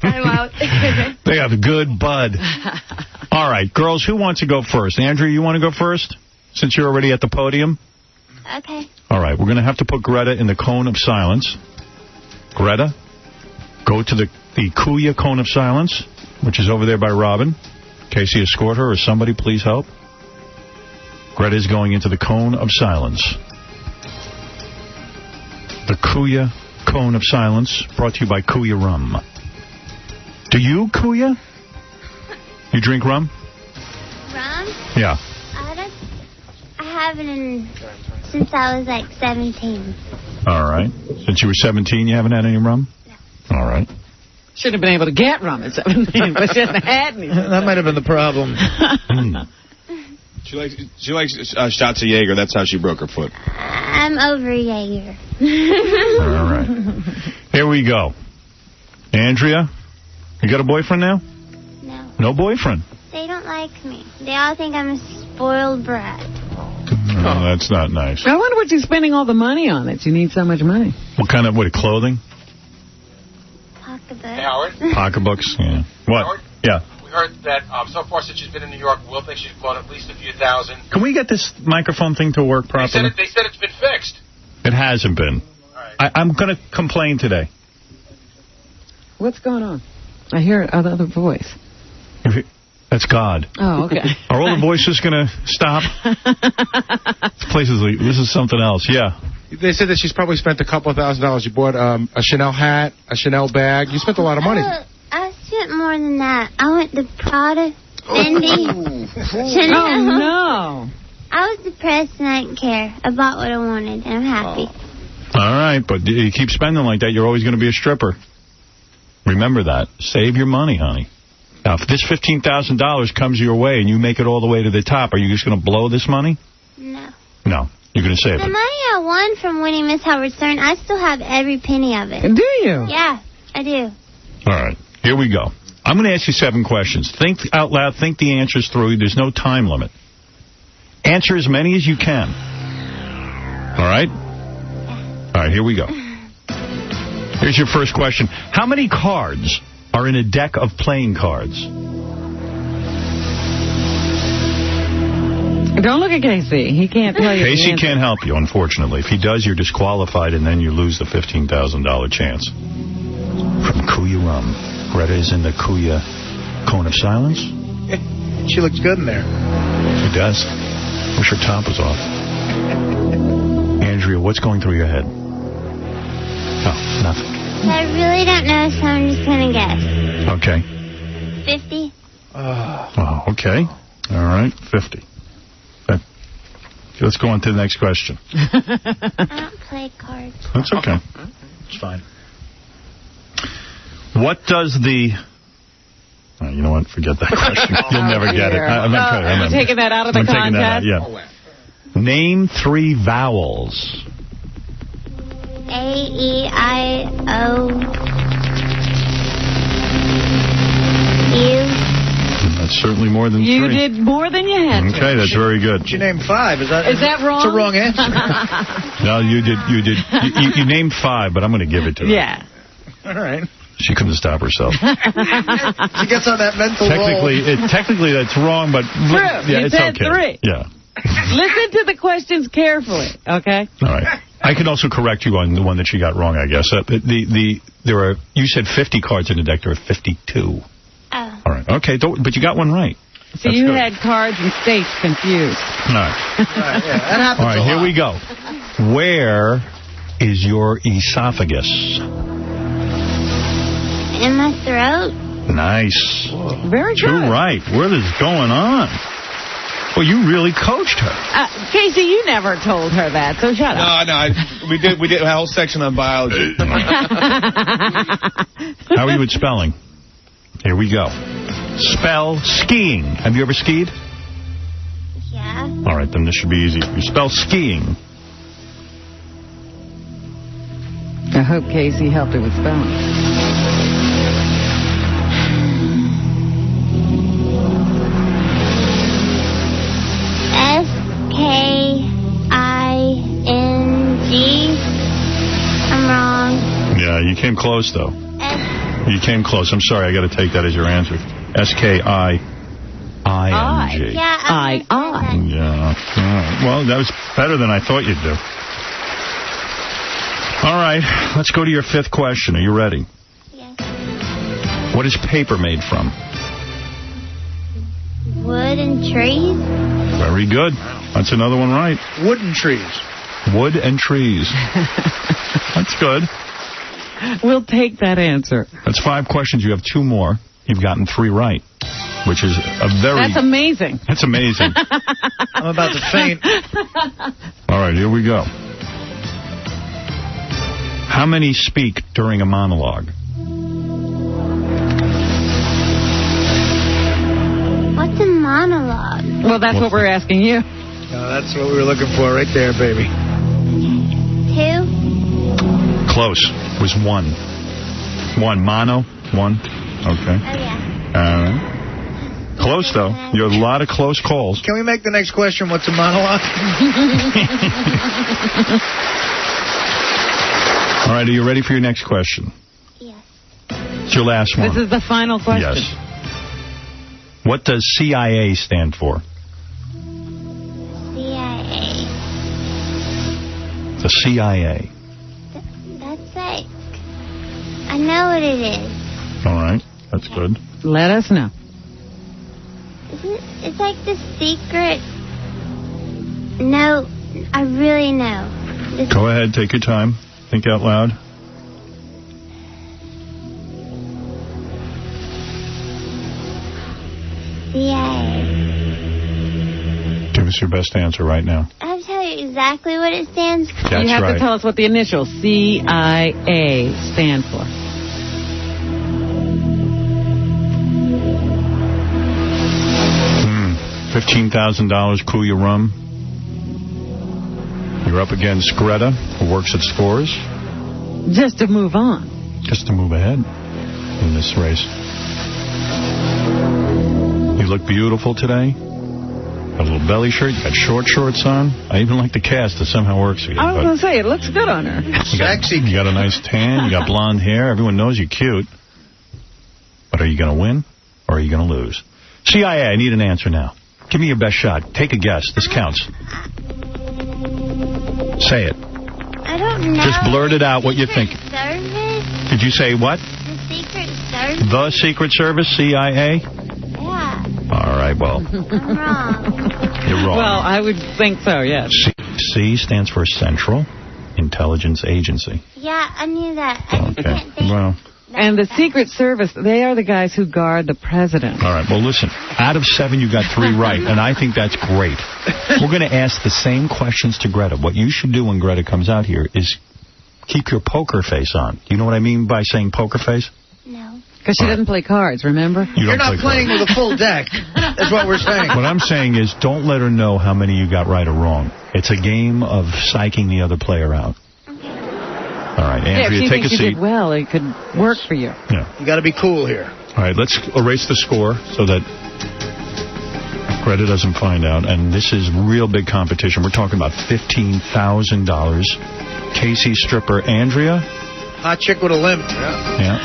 I'm out. They have good bud. All right, girls, who wants to go first? Andrea, you want to go first, since you're already at the podium? Okay. All right, we're going to have to put Greta in the cone of silence. Greta, go to the Kuya cone of silence, which is over there by Robin. Casey, escort her, or somebody please help. Greta is going into the cone of silence. The Kuya cone of silence, brought to you by Kuya Rum. Do you, Kuya? You drink rum? Rum? Yeah. I haven't since I was like 17. All right. Since you were 17, you haven't had any rum? No. All right. Shouldn't have been able to get rum at 17, but she hasn't had any. That might have been the problem. She likes shots of Jaeger. That's how she broke her foot. I'm over Jaeger. All right. Here we go. Andrea, you got a boyfriend now? No. No boyfriend? They don't like me. They all think I'm a spoiled brat. Oh, that's not nice. I wonder what you're spending all the money on that you need so much money. What kind of, clothing? Pocketbooks. Hey, Howard. Pocketbooks, yeah. What? Howard? Yeah. We heard that so far since she's been in New York, Will thinks she's blown at least a few thousand. Can we get this microphone thing to work properly? They said it's been fixed. It hasn't been. Right. I'm going to complain today. What's going on? I hear another voice. That's God. Oh, okay. Are all the voices going to stop? This is something else. Yeah. They said that she's probably spent a couple of $1,000s. You bought a Chanel hat, a Chanel bag. You spent a lot of money. I spent more than that. I went to Prada, Fendi, Chanel. Oh, no. I was depressed and I didn't care. I bought what I wanted, and I'm happy. All right, but you keep spending like that, you're always going to be a stripper. Remember that. Save your money, honey. Now, if this $15,000 comes your way and you make it all the way to the top, are you just going to blow this money? No. No. You're going to save The it. money I won from winning Miss Howard Stern, I still have every penny of it. Do you? Yeah, I do. All right. Here we go. I'm going to ask you 7 questions. Think out loud. Think the answers through. There's no time limit. Answer as many as you can. All right? All right, here we go. Here's your first question. How many cards are in a deck of playing cards? Don't look at Casey. He can't tell you. Casey can't help you, unfortunately. If he does, you're disqualified, and then you lose the $15,000 chance. From Kuya Rum. Greta is in the Kuya Cone of Silence. She looks good in there. She does. Wish her top was off. Andrea, what's going through your head? Oh, nothing. I really don't know, so I'm just going to guess. Okay. 50. Oh, okay. All right, 50. Okay. Let's go on to the next question. I don't play cards. That's okay. It's fine. What does the... Oh, you know what? Forget that question. You'll never get it. I'm taking that out of the contest? Yeah. Name 3 vowels. A, E, I, O, U. That's certainly more than 3. You did more than you had to. Okay, that's very good. She named 5. Is that wrong? It's a wrong answer. No, you did. You named 5, but I'm going to give it to her. Yeah. All right. She couldn't stop herself. She gets on that mental roll. Technically, that's wrong, but true. Yeah, you it's said okay. 3. Yeah. Listen to the questions carefully, okay? All right. I can also correct you on the one that she got wrong, I guess. You said 50 cards in the deck. There are 52. Oh. All right. Okay, but you got one right. So you had cards and states confused. All right. Yeah, that happens. All right, here we go. Where is your esophagus? In my throat. Nice. Very good. 2 right. What is going on? Well, you really coached her. Casey, you never told her that, so shut up. No, we did a whole section on biology. How are you at spelling? Here we go. Spell skiing. Have you ever skied? Yeah. All right, then this should be easy for you. Spell skiing. I hope Casey helped her with spelling. S-K-I-N-G. I'm wrong. Yeah, you came close, though. You came close. I'm sorry. I got to take that as your answer. S-K-I-I-N-G. Yeah, I. Yeah. Well, that was better than I thought you'd do. All right. Let's go to your 5th question. Are you ready? Yes. What is paper made from? Wood and trees. Very good. That's another one right. Wooden trees. Wood and trees. That's good. We'll take that answer. That's 5 questions. You have 2 more. You've gotten 3 right, which is a very... That's amazing. That's amazing. I'm about to faint. All right, here we go. How many speak during a monologue? What's a monologue? Well, that's what we're asking you. That's what we were looking for right there, baby. 2? Close. It was 1. One. Mono? One? Okay. Oh, yeah. All right. Close, though. You have a lot of close calls. Can we make the next question what's a monologue? All right, are you ready for your next question? Yes. It's your last one. This is the final question. Yes. What does CIA stand for? CIA. The CIA. That's like... I know what it is. All right, that's good. Let us know. It's like the secret... No, I really know. Go ahead, take your time. Think out loud. CIA. Give us your best answer right now. I have to tell you exactly what it stands for. That's you have right. to tell us what the initials CIA stand for. $15,000 Kuya rum. You're up against Greta, who works at Scores. Just to move on. Just to move ahead in this race. You look beautiful today. Got a little belly shirt. You got short shorts on. I even like the cast. It somehow works for you. I was going to say, it looks good on her. You got a nice tan. You got blonde hair. Everyone knows you're cute. But are you going to win or are you going to lose? CIA, I need an answer now. Give me your best shot. Take a guess. This counts. Say it. I don't know. Just blurt it out what you think. Service? Did you say what? The Secret Service? The Secret Service, CIA? Yeah. All right, well. I'm wrong. You're wrong. Well, I would think so, yes. C stands for Central Intelligence Agency. Yeah, I knew that. I just Okay. can't think. Well. And the Secret Service, they are the guys who guard the president. All right, well, listen. Out of 7, you got 3 right, and I think that's great. We're going to ask the same questions to Greta. What you should do when Greta comes out here is keep your poker face on. You know what I mean by saying poker face? No. Because she doesn't play cards, remember? You're not playing with a full deck. That's what we're saying. What I'm saying is don't let her know how many you got right or wrong. It's a game of psyching the other player out. All right, Andrea, if take a you seat. did well, it could work for you. Yeah. You got to be cool here. All right, let's erase the score so that Greta doesn't find out. And this is real big competition. We're talking about $15,000. Casey stripper Andrea. Hot chick with a limp. Yeah.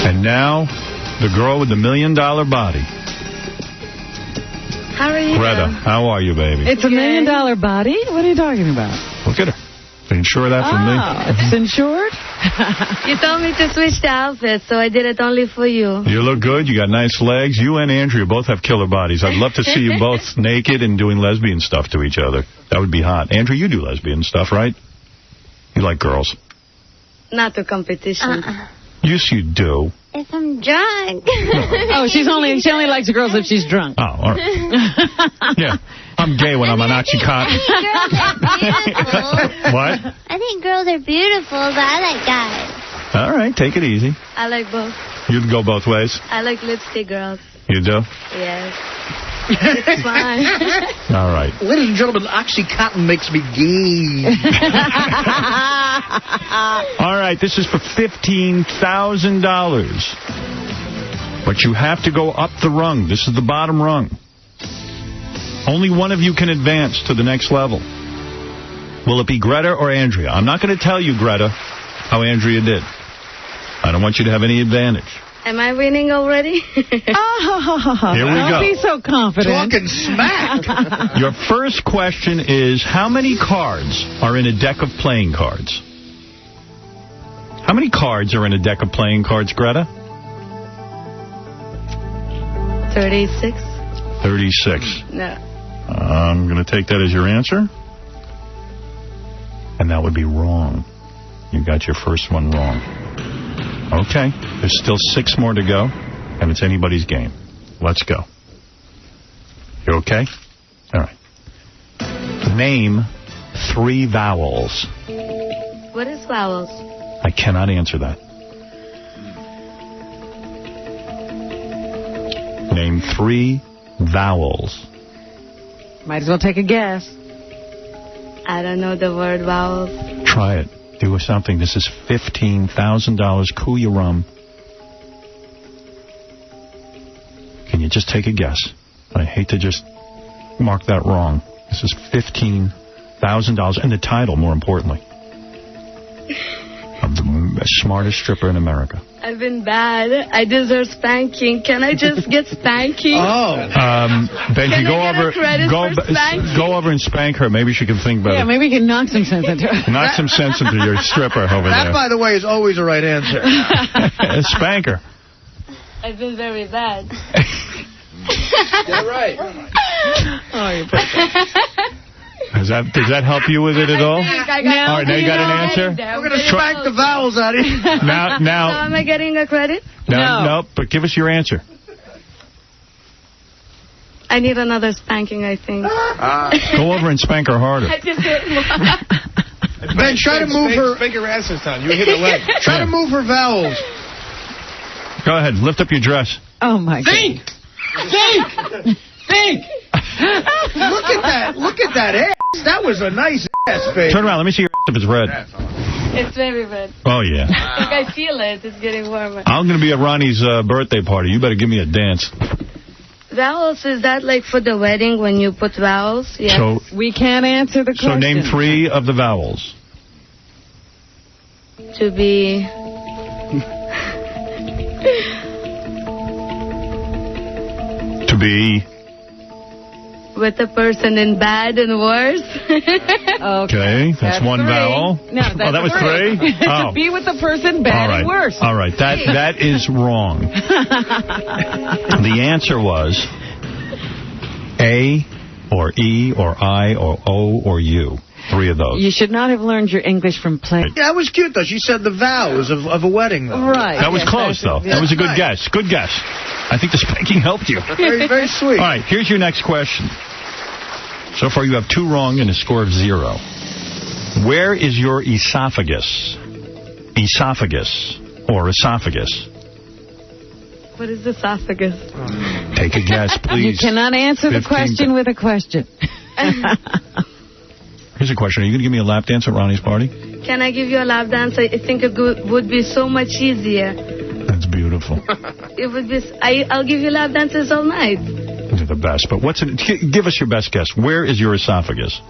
And now, the girl with the $1 million body. How are you? Greta, how are you, baby? It's a $1 million body? What are you talking about? Look at her. Insure that for me. It's insured? You told me to switch the outfits, so I did it only for you. You look good. You got nice legs. You and Andrea both have killer bodies. I'd love to see you both naked and doing lesbian stuff to each other. That would be hot. Andrea, you do lesbian stuff, right? You like girls. Not a competition. Yes, you do. If I'm drunk. Oh, she only likes girls if she's drunk. Oh, all right. Yeah. I'm gay when I'm on Oxycontin. What? I think girls are beautiful, but I like guys. All right, take it easy. I like both. You'd go both ways. I like lipstick girls. You do? Yes. It's fine. All right. Ladies and gentlemen, Oxycontin makes me gay. All right, this is for $15,000. But you have to go up the rung. This is the bottom rung. Only one of you can advance to the next level. Will it be Greta or Andrea? I'm not going to tell you, Greta, how Andrea did. I don't want you to have any advantage. Am I winning already? Here we go. Don't be so confident. Talking smack. Your first question is, how many cards are in a deck of playing cards? How many cards are in a deck of playing cards, Greta? 36. 36. No. I'm going to take that as your answer. And that would be wrong. You got your first one wrong. Okay. There's still 6 more to go, and it's anybody's game. Let's go. You okay? All right. Name 3 vowels. What is vowels? I cannot answer that. Name 3 vowels. Might as well take a guess. I don't know the word vowels. Try it. Do something. This is $15,000 Kuya rum. Can you just take a guess? I hate to just mark that wrong. This is $15,000. And the title, more importantly. Of the smartest stripper in America. I've been bad. I deserve spanking. Can I just get spanking? Benji, go over and spank her. Maybe she can think better. Yeah, maybe we can knock some sense into her. Knock some sense into your stripper over That, there. by the way, is always the right answer. Spank her. I've been very bad. Get right. Oh, you put that. Does that help you with it at all? All right, now you got an answer? We're going to spank the vowels out of you. Now, am I getting a credit? No, but give us your answer. I need another spanking, I think. Go over and spank her harder. I just did Ben, try to move her. Spank her ass this time. You hit her leg. Try to move her vowels. Go ahead, lift up your dress. Oh, my God. Think! Look at that ass. That was a nice ass, baby. Turn around. Let me see your ass if it's red. It's very red. Oh, yeah. I feel it. It's getting warmer. I'm going to be at Ronnie's birthday party. You better give me a dance. Vowels, is that like for the wedding when you put vowels? Yes. So, we can't answer the question. So name 3 of the vowels. To be... To be... With a person in bad and worse. Okay, that's one 3. vowel. No, that's that was 3? Oh. To be with the person bad and worse. All right, that is wrong. The answer was A or E or I or O or U. 3 of those. You should not have learned your English from play. Yeah, that was cute, though. She said the vows of a wedding, though. Right. That was close, though. That was a good guess. Good guess. I think the spanking helped you. Very, very sweet. All right, here's your next question. So far, you have 2 wrong and a score of 0. Where is your esophagus? Esophagus or esophagus? What is esophagus? Take a guess, please. You cannot answer the question with a question. Here's a question. Are you going to give me a lap dance at Ronnie's party? Can I give you a lap dance? I think it would be so much easier. That's beautiful. It would be. I'll give you lap dances all night. You're the best. But give us your best guess. Where is your esophagus?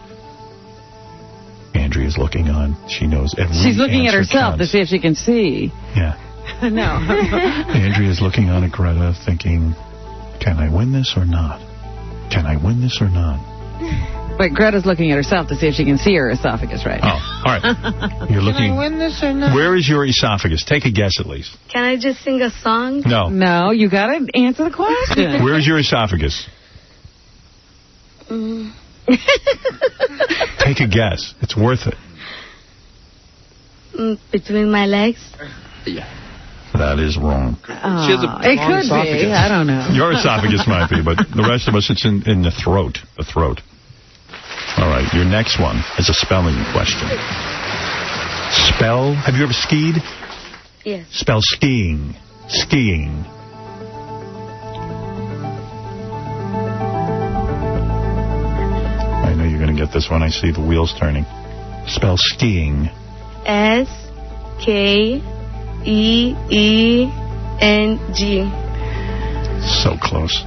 Andrea's looking on. She knows every She's looking at herself counts. to see if she can see. Yeah. No. Andrea's looking on at Greta thinking, can I win this or not? Can I win this or not? But Greta's looking at herself to see if she can see her esophagus right. Oh, all right. You're looking. Can I win this or not? Where is your esophagus? Take a guess at least. Can I just sing a song? No. No, you got to answer the question. Where is your esophagus? Take a guess. It's worth it. Between my legs? Yeah. That is wrong. It could be. I don't know. Your esophagus might be, but the rest of us, it's in the throat. The throat. All right, your next one is a spelling question. Spell. Have you ever skied? Yes. Spell skiing. Skiing. I know you're going to get this one. I see the wheels turning. Spell skiing. S-K-E-E-N-G. So close.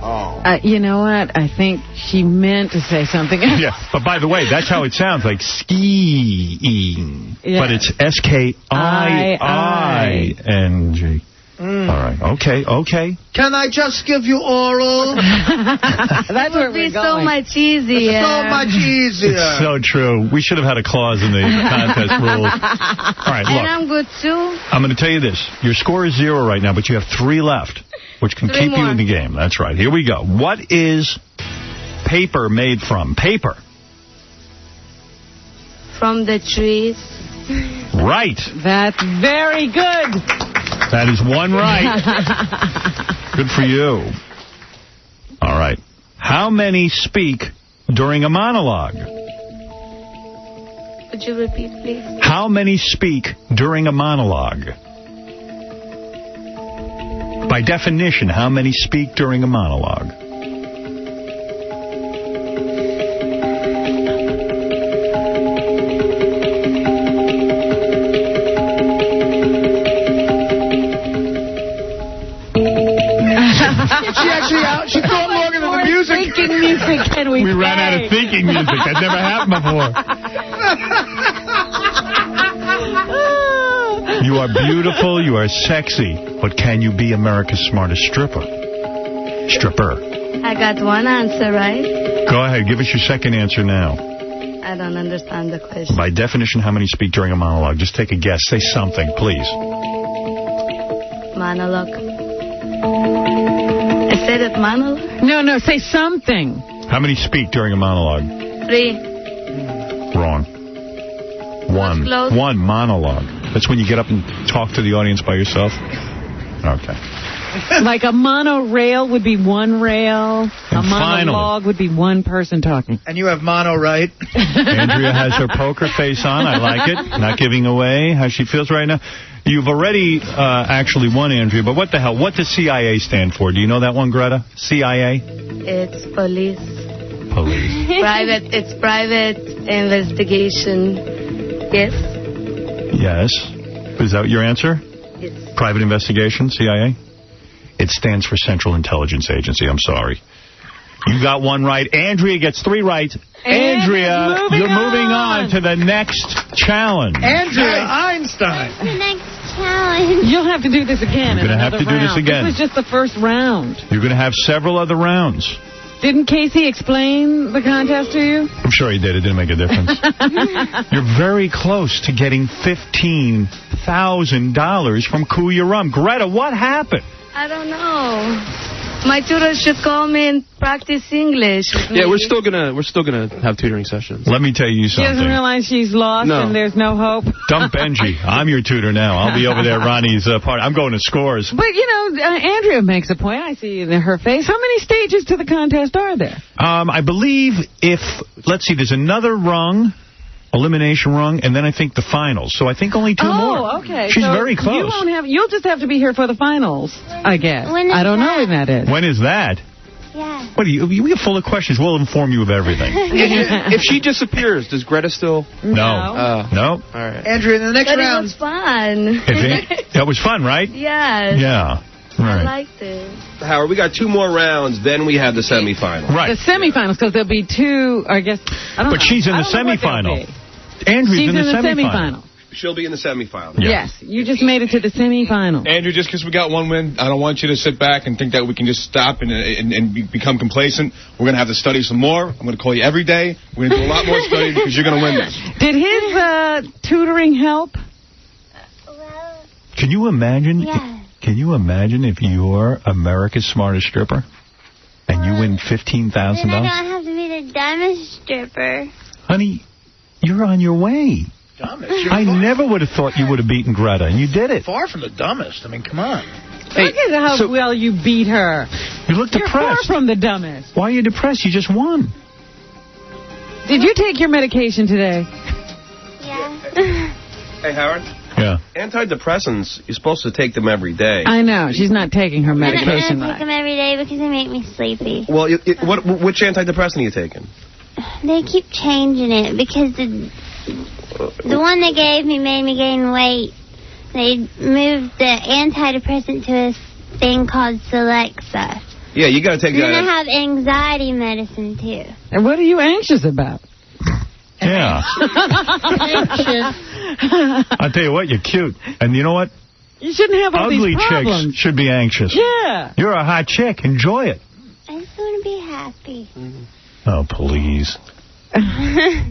You know what? I think she meant to say something else. Yeah, but by the way, that's how it sounds, like skiing. Yeah. But it's S-K-I-I-N-G. All right. Okay. Can I just give you oral? That's where we're going. So much easier. So much easier. It's so true. We should have had a clause in the contest rules. All right, look. And I'm good, too. I'm going to tell you this. Your score is 0 right now, but you have 3 left, which can keep you in the game. That's right. Here we go. What is paper made from? Paper. From the trees. Right. That's very good. That is 1 right. Good for you. All right. How many speak during a monologue? Would you repeat, please? How many speak during a monologue? By definition, how many speak during a monologue? We ran out of thinking music. That never happened before. You are beautiful. You are sexy. But can you be America's smartest stripper? I got one answer, right? Go ahead. Give us your second answer now. I don't understand the question. By definition, how many speak during a monologue? Just take a guess. Say something, please. Monologue. I said it, monologue? No, say something. How many speak during a monologue? 3. Wrong. One monologue. That's when you get up and talk to the audience by yourself? Okay. Like a monorail would be one rail. A monologue would be one person talking. And you have mono, right? Andrea has her poker face on. I like it. Not giving away how she feels right now. You've already actually won, Andrea, but what the hell? What does CIA stand for? Do you know that one, Greta? CIA? It's police. Police. It's private investigation. Yes? Yes. Is that your answer? Yes. Private investigation, CIA? It stands for Central Intelligence Agency. I'm sorry. You got one right. Andrea gets 3 right. Andrea, you're moving on to the next challenge. Andrea Einstein. What's the next challenge? You'll have to do this again. You're going to have to do this again. This was just the first round. You're going to have several other rounds. Didn't Casey explain the contest to you? I'm sure he did. It didn't make a difference. You're very close to getting $15,000 from Kuya Rum. Greta, what happened? I don't know. My tutor should call me and practice English with me. Yeah, we're still gonna have tutoring sessions. Let me tell you She something. doesn't realize she's lost and there's no hope. Dump Benji. I'm your tutor now. I'll be over there at Ronnie's party. I'm going to Scores. But, Andrea makes a point. I see in her face. How many stages to the contest are there? I believe let's see, there's another rung, elimination rung, and then I think the finals. So I think only 2 more. Oh, okay. She's very close. You'll just have to be here for the finals, I guess. I don't know when that is. When is that? Yeah. What are you? We're full of questions. We'll inform you of everything. If she disappears, does Greta still? No. No. All right. Andrea, in the next But round. it was fun. That was fun, right? Yes. Yeah. Right. I liked it. Howard, we got 2 more rounds, then we have the semifinal. Right. The semifinals, because there'll be 2, I guess. I don't know. But she's in the semifinal. Andrew's in the semifinal. She'll be in the semifinal. Yes. You just made it to the semifinal. Andrew, just because we got one win, I don't want you to sit back and think that we can just stop and become complacent. We're going to have to study some more. I'm going to call you every day. We're going to do a lot more studying because you're going to win this. Did his tutoring help? Can you imagine? Yeah. Can you imagine if you're America's smartest stripper and you win $15,000? Then I don't have to be the dumbest stripper. Honey, you're on your way. Dumbest? I never would have thought you would have beaten Greta, and you did it. Far from the dumbest. I mean, come on. Look at how well you beat her. You look You're far depressed. from the dumbest. Why are you depressed? You just won. Did you take your medication today? Yeah. Hey, Howard. Yeah. Antidepressants, you're supposed to take them every day. I know. She's not taking her I medication don't take them every day because they make me sleepy. Well, which antidepressant are you taking? They keep changing it because the one they gave me made me gain weight. They moved the antidepressant to a thing called Celexa. Yeah, you got to take Then I that. have anxiety medicine, too. And what are you anxious about? Yeah. I'll tell you what, you're cute. And you know what? You shouldn't have all Ugly these problems. chicks should be anxious. Yeah. You're a hot chick. Enjoy it. I just want to be happy. Oh, please.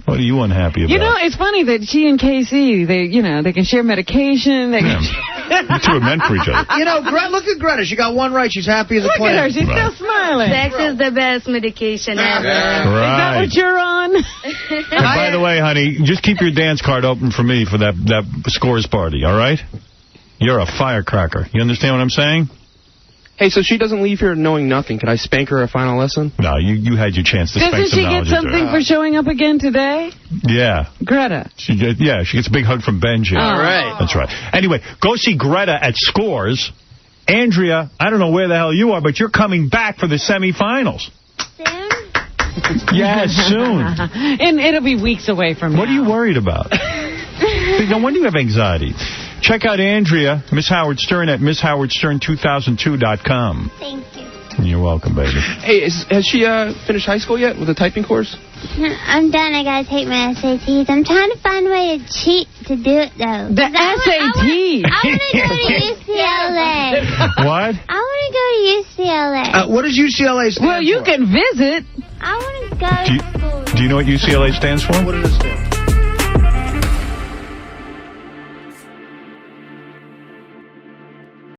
What are you unhappy about? You know, it's funny that she and KC, they can share medication. They can You two are meant for each other. Look at Greta. She got one right. She's happy as a Look clam. at her. She's still smiling. Sex is the best medication ever. Right. Is that what you're on? And by the way, honey, just keep your dance card open for me for that Scores party, all right? You're a firecracker. You understand what I'm saying? Hey, so she doesn't leave here knowing nothing. Could I spank her a final lesson? No, you had your chance to spank Doesn't some she get knowledge into something her. for showing up again today? Yeah. Greta. She gets a big hug from Benji. All right. That's right. Anyway, go see Greta at Scores. Andrea, I don't know where the hell you are, but you're coming back for the semifinals. Soon? Yes, soon. And it'll be weeks away from now. What are you worried about? No wonder you have anxiety. Check out Andrea, Miss Howard Stern, at MissHowardStern2002.com. Thank you. You're welcome, baby. Hey, has she finished high school yet with a typing course? I'm done. I gotta take my SATs. I'm trying to find a way to cheat to do it, though. The SAT? I want to go to UCLA. What? I want to go to UCLA. What does UCLA stand for? Well, you can visit. I want to go to school. Do you know what UCLA stands for? What does it stand for?